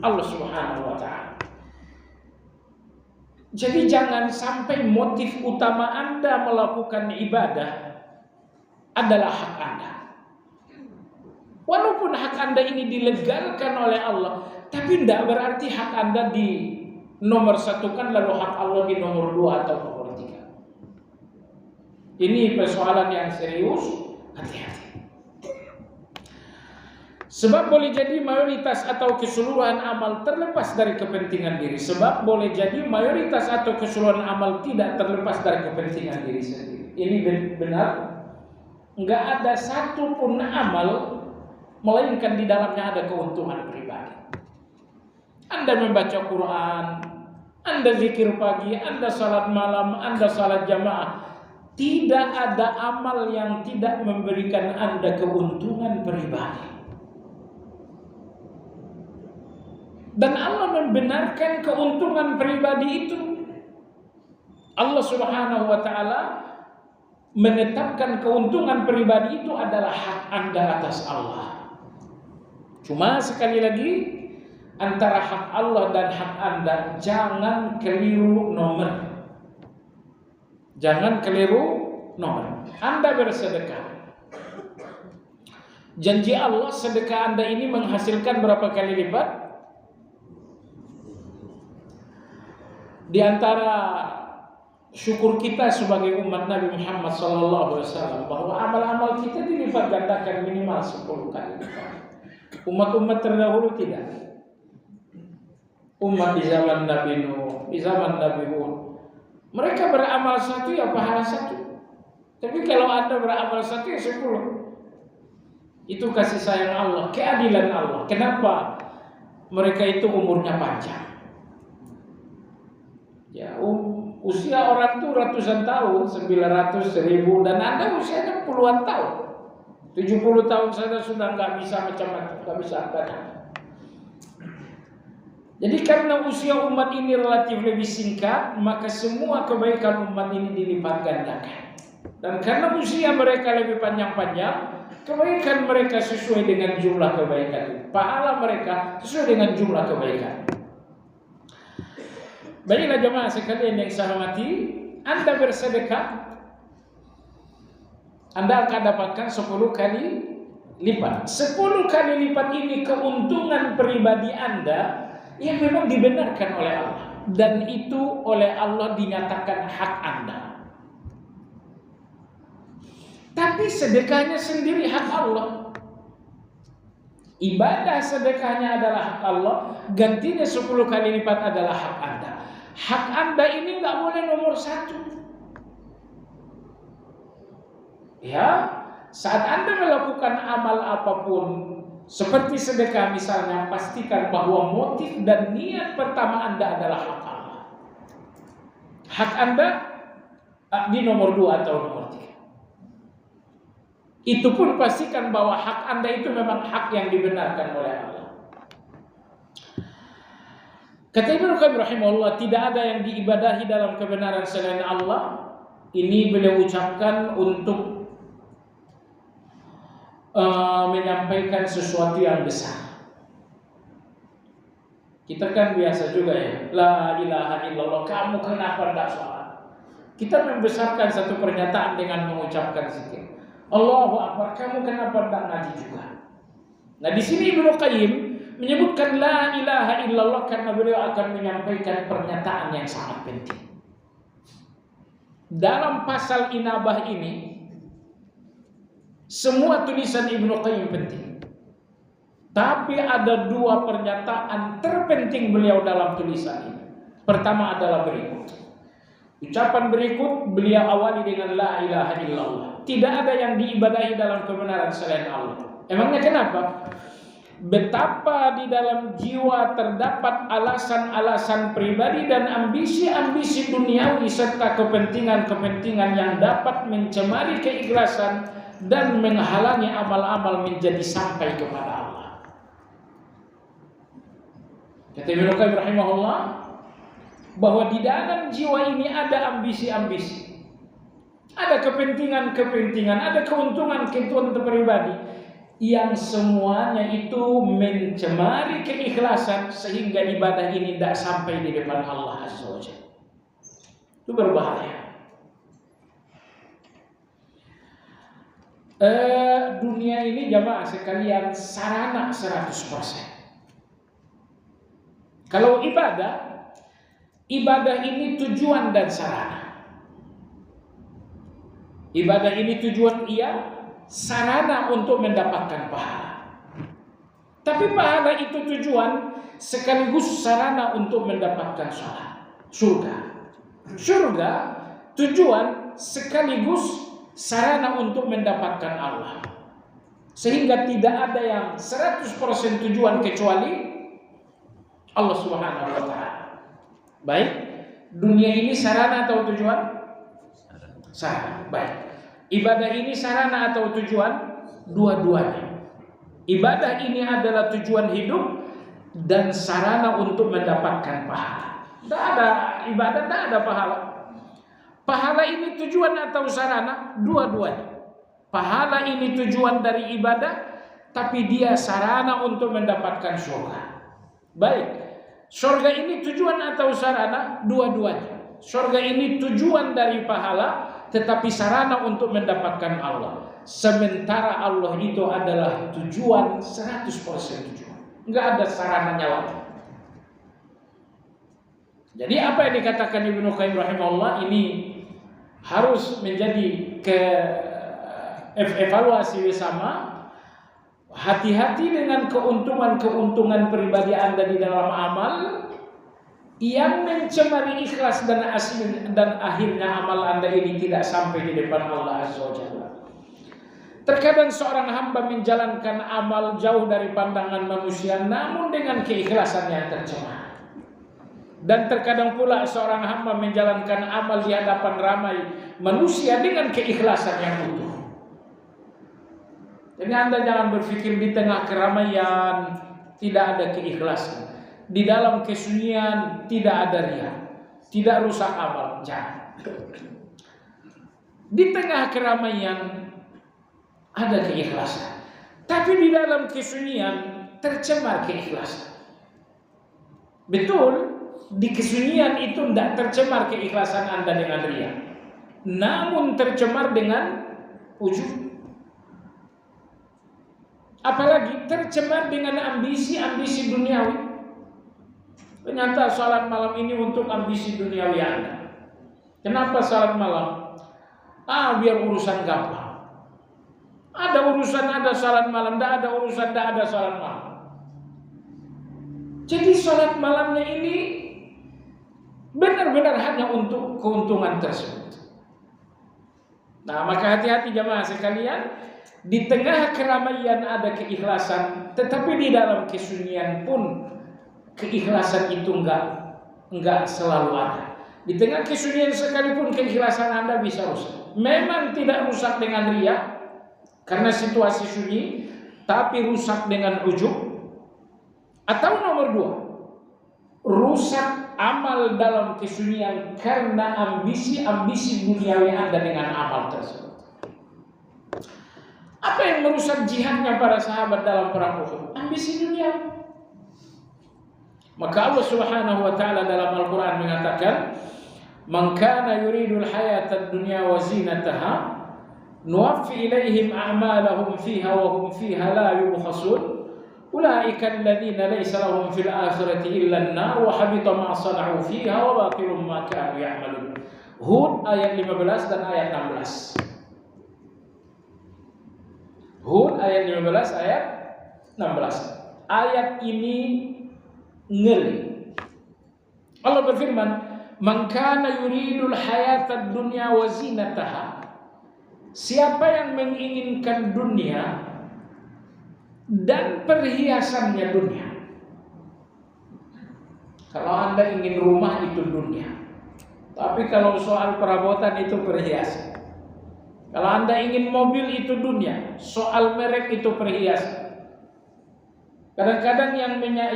Allah Subhanahu wa ta'ala. Jadi jangan sampai motif utama Anda melakukan ibadah adalah hak Anda. Walaupun hak Anda ini dilegalkan oleh Allah, tapi tidak berarti hak Anda di nomor 1kan lalu hak Allah di nomor 2 atau nomor 3. Ini persoalan yang serius, hati-hati. Sebab boleh jadi mayoritas atau keseluruhan amal terlepas dari kepentingan diri. Sebab boleh jadi mayoritas atau keseluruhan amal tidak terlepas dari kepentingan diri sendiri. Ini benar. Enggak ada satu pun amal melainkan di dalamnya ada keuntungan pribadi. Anda membaca Quran, Anda zikir pagi, Anda salat malam, Anda salat jamaah. Tidak ada amal yang tidak memberikan Anda keuntungan pribadi. Dan Allah membenarkan keuntungan pribadi itu. Allah Subhanahu wa ta'ala menetapkan keuntungan pribadi itu adalah hak Anda atas Allah. Cuma sekali lagi, antara hak Allah dan hak Anda jangan keliru nomor. Jangan keliru nomor. Anda bersedekah, janji Allah sedekah Anda ini menghasilkan berapa kali lipat? Di antara syukur kita sebagai umat Nabi Muhammad SAW bahwa amal-amal kita dilipat gandakan minimal 10 kali lipat. Umat-umat terdahulu tidak. Umat di zaman Nabi Nuh, di zaman Nabi Hud, mereka beramal 1 ya pahala 1. Tapi kalau Anda beramal 1 ya 10. Itu kasih sayang Allah, keadilan Allah. Kenapa mereka itu umurnya panjang? Ya, Usia orang tuh ratusan tahun, 900, 1000, dan Anda usianya puluhan tahun. 70 tahun saja sudah nggak bisa macam-macam, nggak bisa apa-apa. Jadi karena usia umat ini relatif lebih singkat, maka semua kebaikan umat ini dilipat gandakan. Dan karena usia mereka lebih panjang-panjang, kebaikan mereka sesuai dengan jumlah kebaikan. Pahala mereka sesuai dengan jumlah kebaikan. Baiklah jemaah sekalian yang saya hormati, Anda bersedekah, Anda akan dapatkan 10 kali lipat. 10 kali lipat ini keuntungan pribadi Anda yang memang dibenarkan oleh Allah. Dan itu oleh Allah dinyatakan hak Anda. Tapi sedekahnya sendiri hak Allah. Ibadah sedekahnya adalah hak Allah, gantinya 10 kali lipat adalah hak Anda. Hak Anda ini nggak boleh nomor 1. Ya, saat Anda melakukan amal apapun, seperti sedekah misalnya, pastikan bahwa motif dan niat pertama Anda adalah hak Allah. Hak Anda di nomor 2 atau nomor 3. Itu pun pastikan bahwa hak Anda itu memang hak yang dibenarkan oleh Allah. Kata Ibnu Qayyim rahimahullah, tidak ada yang diibadahi dalam kebenaran selain Allah. Ini beliau ucapkan untuk menyampaikan sesuatu yang besar. Kita kan biasa juga ya, la ilaha illallah, kamu kenapa tidak sholat? Kita membesarkan satu pernyataan dengan mengucapkan zikir. Allahu Akbar, kamu kenapa tidak ngaji juga? Nah di sini Ibnu Qayyim menyebutkan la ilaha illallah karena beliau akan menyampaikan pernyataan yang sangat penting. Dalam pasal inabah ini, semua tulisan Ibnu Qayyim penting. Tapi ada 2 pernyataan terpenting beliau dalam tulisan ini. Pertama adalah berikut. Ucapan berikut beliau awali dengan la ilaha illallah. Tidak ada yang diibadahi dalam kebenaran selain Allah. Emangnya kenapa? Betapa di dalam jiwa terdapat alasan-alasan pribadi dan ambisi-ambisi duniawi serta kepentingan-kepentingan yang dapat mencemari keikhlasan dan menghalangi amal-amal menjadi sampai kepada Allah. Kata Ibnu Qayyim rahimahullah, bahwa di dalam jiwa ini ada ambisi-ambisi, ada kepentingan-kepentingan, ada keuntungan-keuntungan pribadi yang semuanya itu mencemari keikhlasan sehingga ibadah ini tidak sampai di depan Allah Azza wa Jalla. Itu berbahaya. Dunia ini jamaah sekalian sarana 100%. Kalau ibadah ini tujuan dan sarana. Ibadah ini tujuan sarana untuk mendapatkan pahala. Tapi pahala itu tujuan sekaligus sarana untuk mendapatkan surga. Surga tujuan sekaligus sarana untuk mendapatkan Allah. Sehingga tidak ada yang 100% tujuan kecuali Allah Subhanahu wa taala. Baik, dunia ini sarana atau tujuan? Sarana. Baik. Ibadah ini sarana atau tujuan? Dua-duanya. Ibadah ini adalah tujuan hidup dan sarana untuk mendapatkan pahala. Tidak ada ibadah, tidak ada pahala. Pahala ini tujuan atau sarana? Dua-duanya. Pahala ini tujuan dari ibadah, tapi dia sarana untuk mendapatkan surga. Baik, surga ini tujuan atau sarana? Dua-duanya. Surga ini tujuan dari pahala, tetapi sarana untuk mendapatkan Allah. Sementara Allah itu adalah tujuan 100% tujuan. Enggak ada sarananya lagi. Jadi apa yang dikatakan Ibnu Qayyim rahimahullah ini harus menjadi evaluasi bersama. Hati-hati dengan keuntungan-keuntungan pribadi Anda di dalam amal yang mencemari ikhlas dan akhirnya amal Anda ini tidak sampai di depan Allah Azza wa Jalla. Terkadang seorang hamba menjalankan amal jauh dari pandangan manusia namun dengan keikhlasan yang tercemar. Dan terkadang pula seorang hamba menjalankan amal di hadapan ramai manusia dengan keikhlasan yang utuh. Jadi Anda jangan berpikir di tengah keramaian tidak ada keikhlasan. Di dalam kesunyian tidak ada riya, tidak rusak amal. Jangan. Di tengah keramaian ada keikhlasan, tapi di dalam kesunyian tercemar keikhlasan. Betul, di kesunyian itu tidak tercemar keikhlasan Anda dengan riya, namun tercemar dengan ujub. Apalagi tercemar dengan ambisi-ambisi duniawi. Ternyata salat malam ini untuk ambisi duniawi Anda. Kenapa salat malam? Biar urusan gampang. Ada urusan ada salat malam, tidak ada urusan tidak ada salat malam. Jadi salat malamnya ini benar-benar hanya untuk keuntungan tersebut. Nah, maka hati-hati jamaah sekalian. Di tengah keramaian ada keikhlasan, tetapi di dalam kesunyian pun keikhlasan itu enggak selalu ada. Di tengah kesunyian sekalipun keikhlasan Anda bisa rusak. Memang tidak rusak dengan riya karena situasi sunyi, tapi rusak dengan ujub. Atau nomor 2, rusak amal dalam kesunyian karena ambisi-ambisi duniawi Anda dengan amal tersebut. Apa yang merusak jihadnya para sahabat dalam perang Uhud? Ambisi dunia. Maka Allah Subhanahu wa taala dalam Al-Qur'an mengatakan, "Man kana yuridul hayatad dunya wa zinataha, nuwaffi ilaihim a'malahum fiha wa hum fiha la yubkhasun. Ulaika alladziina laysa lahum fil akhirati illa an-nar wa habita ma sana'u fiha wa batilun ma kanu ya'malun." Hud ayat 15 dan ayat 16. Hud ayat 15 ayat 16. Ayat ini ngeri. Allah berfirman, "Man kana yuridul hayatad dunya wa zinataha." Siapa yang menginginkan dunia dan perhiasannya dunia. Kalau Anda ingin rumah itu dunia. Tapi kalau soal perabotan itu perhiasan. Kalau Anda ingin mobil itu dunia, soal merek itu perhiasan. Kadang-kadang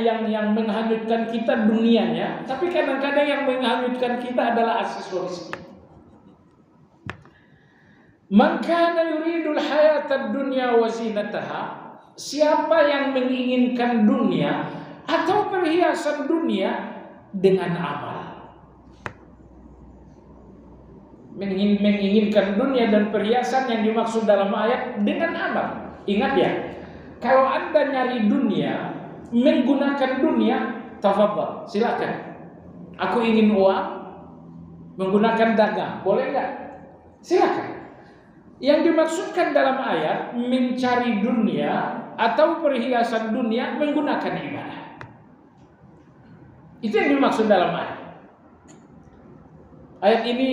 yang menghanyutkan kita dunianya, tapi kadang-kadang yang menghanyutkan kita adalah aksesoris. Man kana yuridul hayatad dunya wa zinataha, siapa yang menginginkan dunia atau perhiasan dunia dengan amal. Menginginkan dunia dan perhiasan yang dimaksud dalam ayat dengan amal. Ingat ya, kalau Anda nyari dunia, menggunakan dunia, tafadhal, silakan. Aku ingin uang, menggunakan dagang, boleh enggak? Silakan. Yang dimaksudkan dalam ayat, mencari dunia atau perhiasan dunia menggunakan ibadah. Itu yang dimaksud dalam ayat. Ayat ini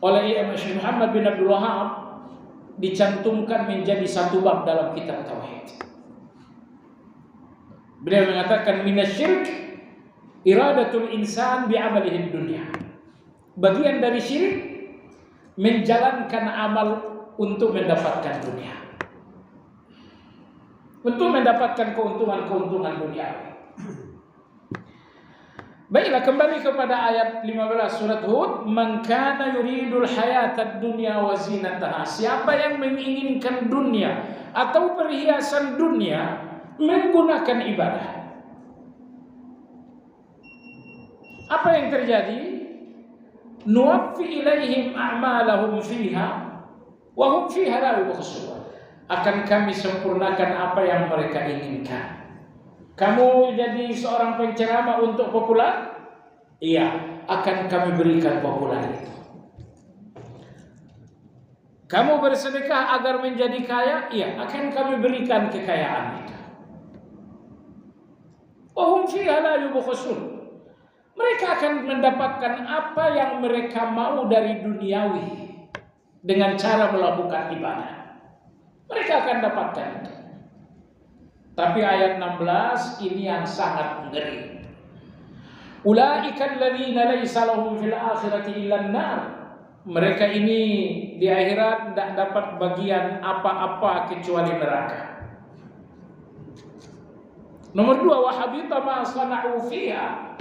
oleh Syekh Muhammad bin Abdul Wahab dicantumkan menjadi satu bab dalam kitab Tauhid. Beliau mengatakan minasyirk iradatul insan bi'amalihi dunya. Bagian dari syirik menjalankan amal untuk mendapatkan dunia. Untuk mendapatkan keuntungan-keuntungan dunia. Baiklah, kembali kepada ayat 15 surat Hud, "Man kana yuridul hayatad dunya wa zinataha." Siapa yang menginginkan dunia atau perhiasan dunia menggunakan ibadah. Apa yang terjadi? Nuwaffi ilaihim a'malahum fiha wa hum fiha la yubkhasun. Akan kami sempurnakan apa yang mereka inginkan. Kamu jadi seorang penceramah untuk populer? Iya, akan kami berikan populer itu. Kamu bersedekah agar menjadi kaya? Iya, akan kami berikan kekayaan itu. Wahum fiha la yubkhasun. Mereka akan mendapatkan apa yang mereka mau dari duniawi dengan cara melakukan ibadah. Mereka akan dapatkan itu. Tapi ayat 16 ini yang sangat ngeri. Ulaika alladzina laisa lahum fil akhirati illa an-nar. Mereka ini di akhirat tidak dapat bagian apa-apa kecuali neraka. Nomor 2, wa habita ma sana'u fiha.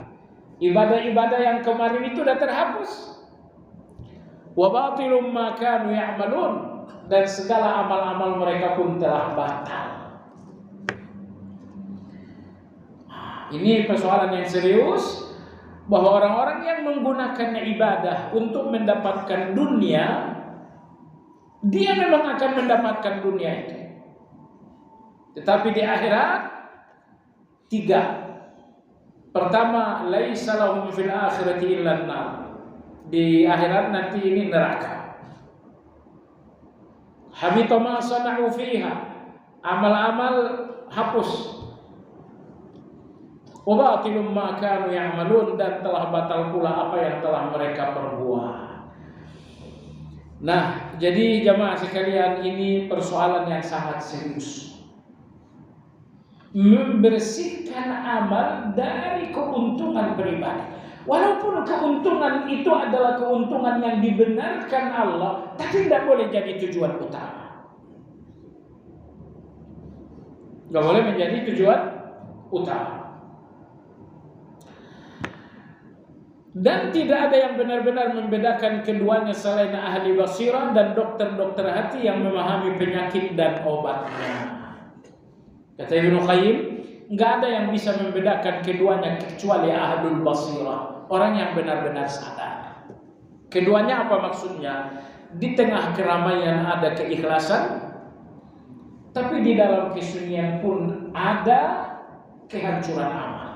Ibadah-ibadah yang kemarin itu sudah terhapus. Wa batilum ma kanu ya'malun, dan segala amal-amal mereka pun telah batal. Ini persoalan yang serius, bahwa orang-orang yang menggunakan ibadah untuk mendapatkan dunia, dia memang akan mendapatkan dunia itu. Tetapi di akhirat 3. Pertama, laisa lahum fil akhirati illa an-nar. Di akhirat nanti ini neraka. Habita ma sana'u fiha. Amal-amal hapus. Wa batilum ma kanu ya'malun, dan telah batal pula apa yang telah mereka perbuat. Nah, jadi jamaah sekalian, ini persoalan yang sangat serius. Membersihkan amal dari keuntungan pribadi. Walaupun keuntungan itu adalah keuntungan yang dibenarkan Allah, tapi tidak boleh jadi tujuan utama. Tidak boleh menjadi tujuan utama. Dan tidak ada yang benar-benar membedakan keduanya selain ahli basirah dan dokter-dokter hati yang memahami penyakit dan obatnya. Kata Ibnu Qayyim, nggak ada yang bisa membedakan keduanya kecuali ahlul basirah, orang yang benar-benar sadar. Keduanya apa maksudnya? Di tengah keramaian ada keikhlasan, tapi di dalam kesunyian pun ada kehancuran amal.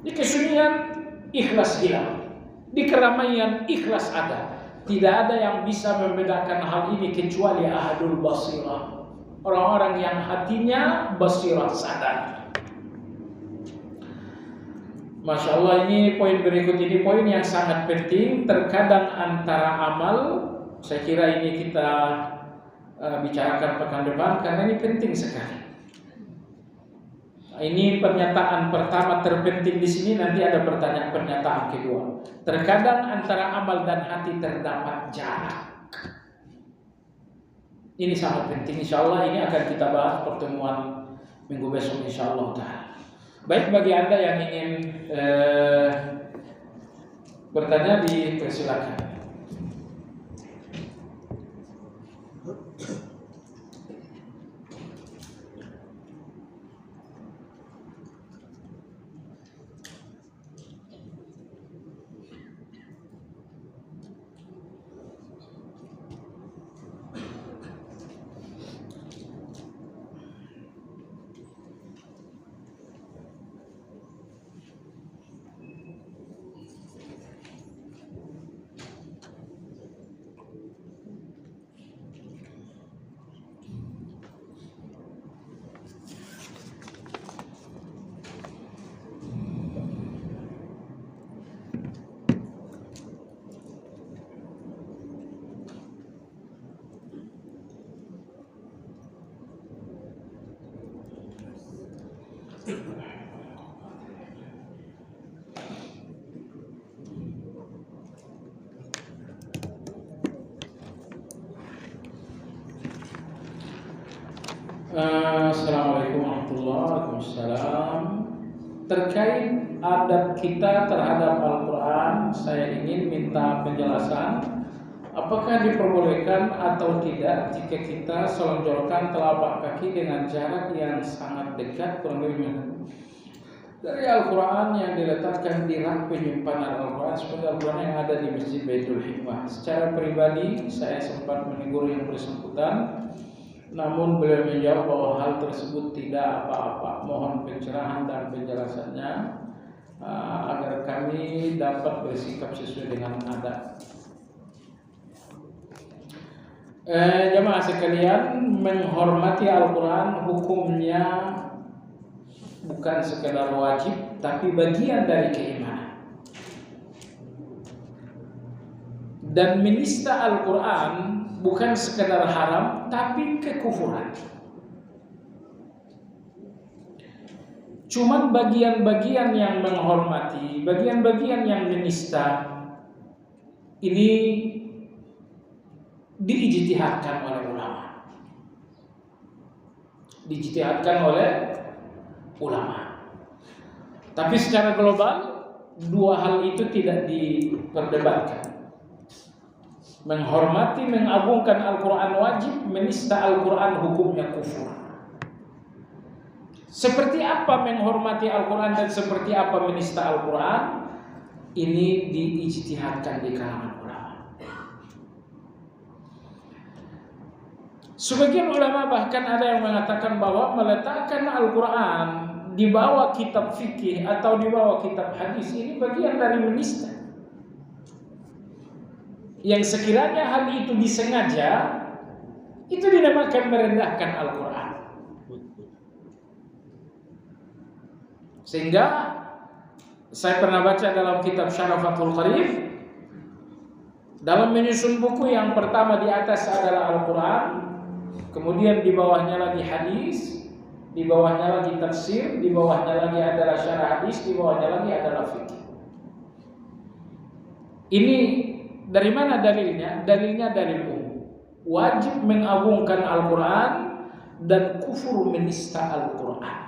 Di kesunyian ikhlas hilang, di keramaian ikhlas ada. Tidak ada yang bisa membedakan hal ini kecuali ahlul basirah, orang-orang yang hatinya basirah, sadar. Masya Allah, ini poin berikut ini poin yang sangat penting. Terkadang antara amal, saya kira ini kita bicarakan pekan depan karena ini penting sekali. Ini pernyataan pertama terpenting di sini, nanti ada pernyataan kedua. Terkadang antara amal dan hati terdapat jarak. Ini sangat penting. Insya Allah ini akan kita bahas pertemuan minggu besok insya Allah. Baik, bagi Anda yang ingin bertanya, dipersilakan. Assalamualaikum warahmatullahi wabarakatuh. Terkait adab kita terhadap Al-Quran, saya ingin minta penjelasan. Apakah diperbolehkan atau tidak jika kita selonjorkan telapak kaki dengan jarak yang sangat dekat, kurang lebih dari Al-Quran yang diletakkan di rak penyimpanan Al-Quran seperti Al-Quran yang ada di Masjid Baitul Hikmah? Secara pribadi saya sempat menegur yang bersangkutan, namun beliau menjawab bahwa hal tersebut tidak apa-apa. Mohon pencerahan dan penjelasannya agar kami dapat bersikap sesuai dengan adab. Jemaah sekalian, menghormati Al-Quran hukumnya bukan sekedar wajib, tapi bagian dari keimanan. Dan menista Al-Quran bukan sekedar haram, tapi kekufuran. Cuman bagian-bagian yang menghormati, bagian-bagian yang menista, ini diijtihadkan oleh ulama. Diijtihadkan oleh ulama. Tapi secara global, dua hal itu tidak diperdebatkan. Menghormati, mengagungkan Al-Quran wajib, menista Al-Quran hukumnya kufur. Seperti apa menghormati Al-Quran dan seperti apa menista Al-Quran, ini diijtihadkan di kalangan ulama. Sebagian ulama bahkan ada yang mengatakan bahwa meletakkan Al-Quran di bawah kitab fikih atau di bawah kitab hadis ini bagian dari menista. Yang sekiranya hal itu disengaja, itu dinamakan merendahkan Al-Quran. Sehingga saya pernah baca dalam kitab Syarah Fathul Qarib, dalam menyusun buku yang pertama di atas adalah Al-Quran, kemudian di bawahnya lagi hadis, di bawahnya lagi tafsir, di bawahnya lagi adalah syarah hadis, di bawahnya lagi adalah fikih. Ini dari mana dalilnya? Dalilnya dari wajib mengagungkan Al-Quran dan kufur menista Al-Quran.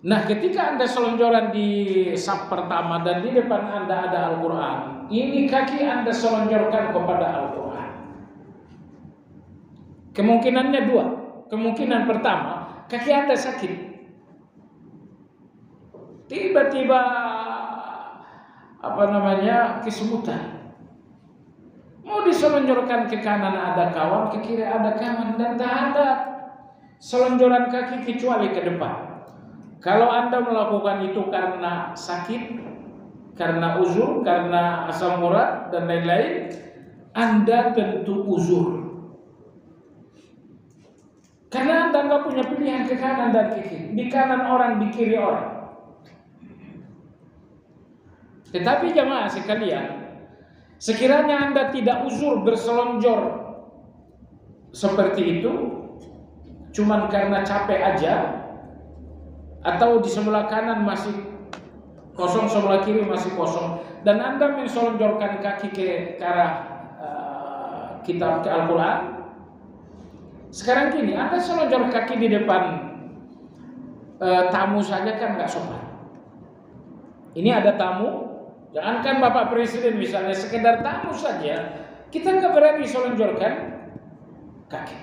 Nah, ketika Anda selonjoran di saf pertama dan di depan Anda ada Al-Quran, ini kaki Anda selonjorkan kepada Al-Quran. Kemungkinannya dua. Kemungkinan pertama, kaki Anda sakit. Tiba-tiba kesemutan. Mau diselonjorkan ke kanan ada kawan, ke kiri ada kawan, dan tak ada selonjoran kaki kecuali ke depan. Kalau Anda melakukan itu karena sakit, karena uzur, karena asam urat dan lain-lain, Anda tentu uzur. Karena Anda nggak punya pilihan ke kanan dan ke kiri. Di kanan orang, di kiri orang. Tetapi jamaah sekalian, sekiranya Anda tidak uzur berselonjor seperti itu, cuman karena capek aja, atau di sebelah kanan masih kosong, sebelah kiri masih kosong, dan Anda menselonjorkan kaki ke arah kitab Al-Quran. Sekarang gini, Anda selonjor kaki di depan tamu saja kan nggak sopan. Ini ada tamu, jangankan Bapak Presiden misalnya, sekedar tamu saja, kita nggak berani selonjorkan kaki.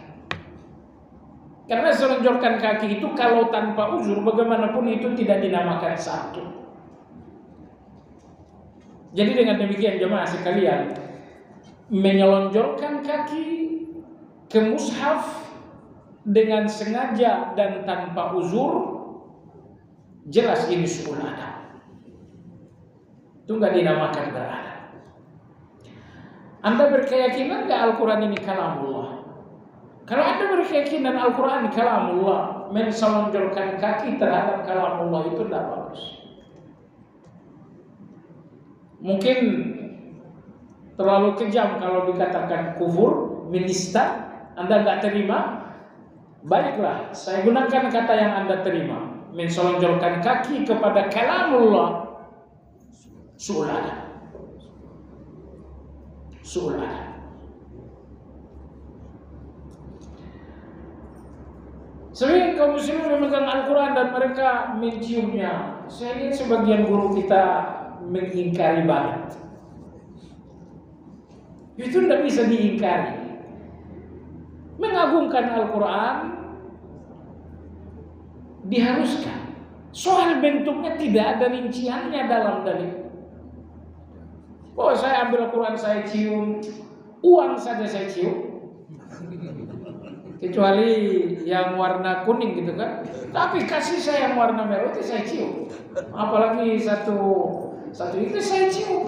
Karena selonjorkan kaki itu kalau tanpa uzur bagaimanapun itu tidak dinamakan satu. Jadi dengan demikian jemaah sekalian, menyelonjorkan kaki ke mushaf dengan sengaja dan tanpa uzur, jelas ini su'ul adab. Itu nggak dinamakan beradab. Anda berkeyakinan nggak Al-Quran ini kalamullah? Kalau Anda berkeyakinan Al-Quran kalamullah, menselonjorkan kaki terhadap kalamullah itu tidak bagus. Mungkin terlalu kejam kalau dikatakan kufur, menista, Anda nggak terima. Baiklah, saya gunakan kata yang Anda terima. Menselonjorkan kaki kepada kalamullah, su'ul adab. Su'ul adab. Sering kaum muslimin memegang Al-Quran dan mereka menciumnya. Saya lihat sebagian guru kita mengingkari banget. Itu tidak bisa diingkari. Mengagungkan Al-Quran diharuskan. Soal bentuknya tidak ada rinciannya dalam dalil. Oh, saya ambil Al-Quran, saya cium, uang saja saya cium. Kecuali yang warna kuning gitu kan. Tapi kasih saya yang warna merah itu saya cium. Apalagi satu itu saya cium.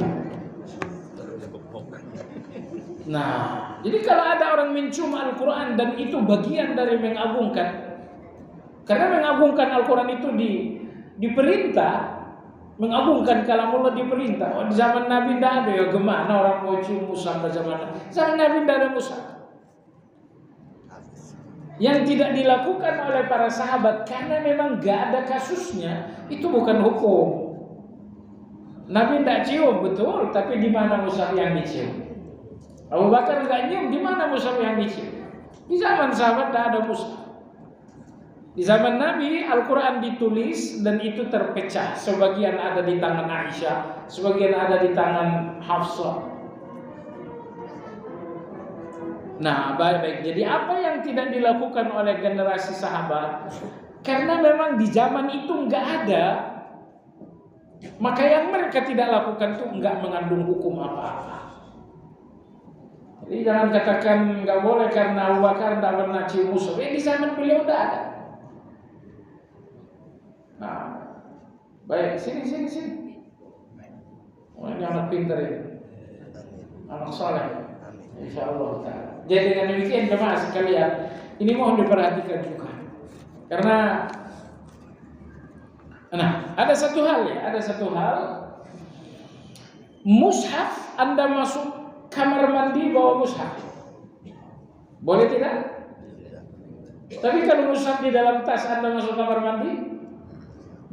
Nah, jadi kalau ada orang mencium Al-Quran dan itu bagian dari mengagungkan, karena mengagungkan Al-Quran itu diperintah, mengagungkan kalamullah diperintah. Oh, di zaman Nabi tidak ada ya, gimana orang mau cium mushaf zaman Nabi tidak ada mushaf. yang tidak dilakukan oleh para sahabat karena memang gak ada kasusnya, itu bukan hukum. Nabi tidak cium, betul, tapi di mana mushaf yang dicium? Abu Bakar nggak nyium, di mana mushaf yang dicium? Di zaman sahabat tidak ada mushaf. Di zaman Nabi Al-Quran ditulis dan itu terpecah. Sebagian ada di tangan Aisyah, sebagian ada di tangan Hafsah. Nah, baik. Jadi apa yang tidak dilakukan oleh generasi sahabat? Karena memang di zaman itu nggak ada, maka yang mereka tidak lakukan itu nggak mengandung hukum apa-apa. Jadi jangan katakan nggak boleh karena Abu Bakar tidak pernah cium mushaf. Di zaman beliau tidak ada. Nah, baik, sini. Oh, ini anak pintar ini, anak soleh. Insyaallah ta'ala. Jadi dengan demikian jemaah sekalian, ini mohon diperhatikan juga. Karena ada satu hal, mushaf Anda masuk kamar mandi bawa mushaf. Boleh tidak? Tapi kalau mushaf di dalam tas Anda masuk kamar mandi,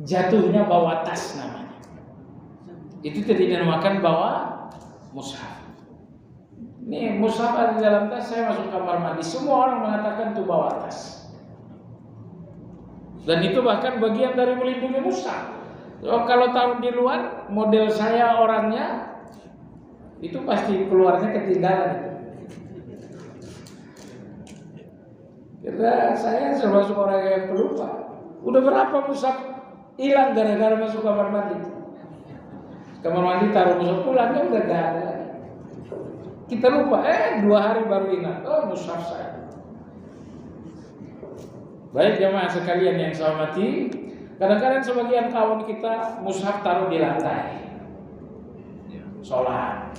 jatuhnya bawa tas namanya. Itu tidak dinamakan bawa mushaf. Ini mushaf ada di dalam tas, saya masuk kamar mandi. Semua orang mengatakan itu bawa tas. Dan itu bahkan bagian dari melindungi mushaf. Kalau taruh di luar, model saya orangnya, itu pasti keluarnya ketinggalan. Karena saya termasuk orang yang pelupa. Udah berapa mushaf hilang gara-gara masuk kamar mandi. Kamar mandi taruh mushaf, pulangnya udah gak ada lagi. Kita lupa, 2 hari baru ingat, mushaf saya. Baik jemaah sekalian yang saya hormati, kadang-kadang sebagian kawan kita mushaf taruh di lantai, sholat.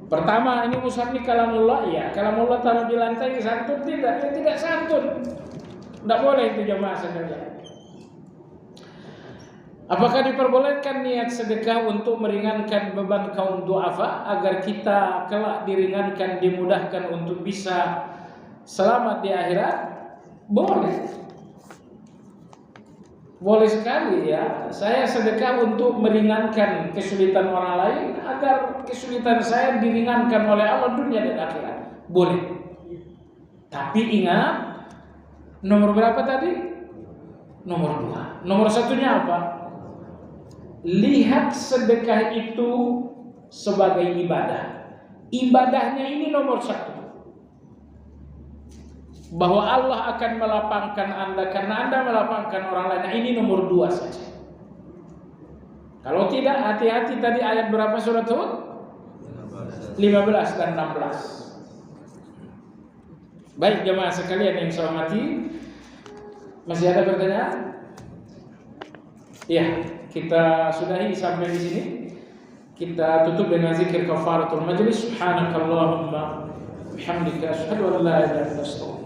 Pertama, ini mushaf ini kalamullah, ya. Kalamullah taruh di lantai, santun tidak? Ya, tidak santun. Tidak boleh itu jemaah sekalian. Apakah diperbolehkan niat sedekah untuk meringankan beban kaum du'afa agar kita kelak diringankan, dimudahkan untuk bisa selamat di akhirat? Boleh. Boleh sekali ya. Saya sedekah untuk meringankan kesulitan orang lain agar kesulitan saya diringankan oleh Allah dunia dan akhirat. Boleh. Tapi ingat, nomor berapa tadi? Nomor 2. Nomor satunya apa? Lihat sedekah itu sebagai ibadah. Ibadahnya ini nomor 1. Bahwa Allah akan melapangkan Anda karena Anda melapangkan orang lain. Nah, ini nomor 2 saja. Kalau tidak, hati-hati tadi ayat berapa surat Hud? 15 dan 16. Baik jemaah sekalian yang saya hormati, masih ada pertanyaan? Ya, kita sudahi sampai di sini. Kita tutup dengan zikir kafaratul majlis. Subhanakallahumma bihamdika asyhadu an la ilaha illa anta astaghfiruka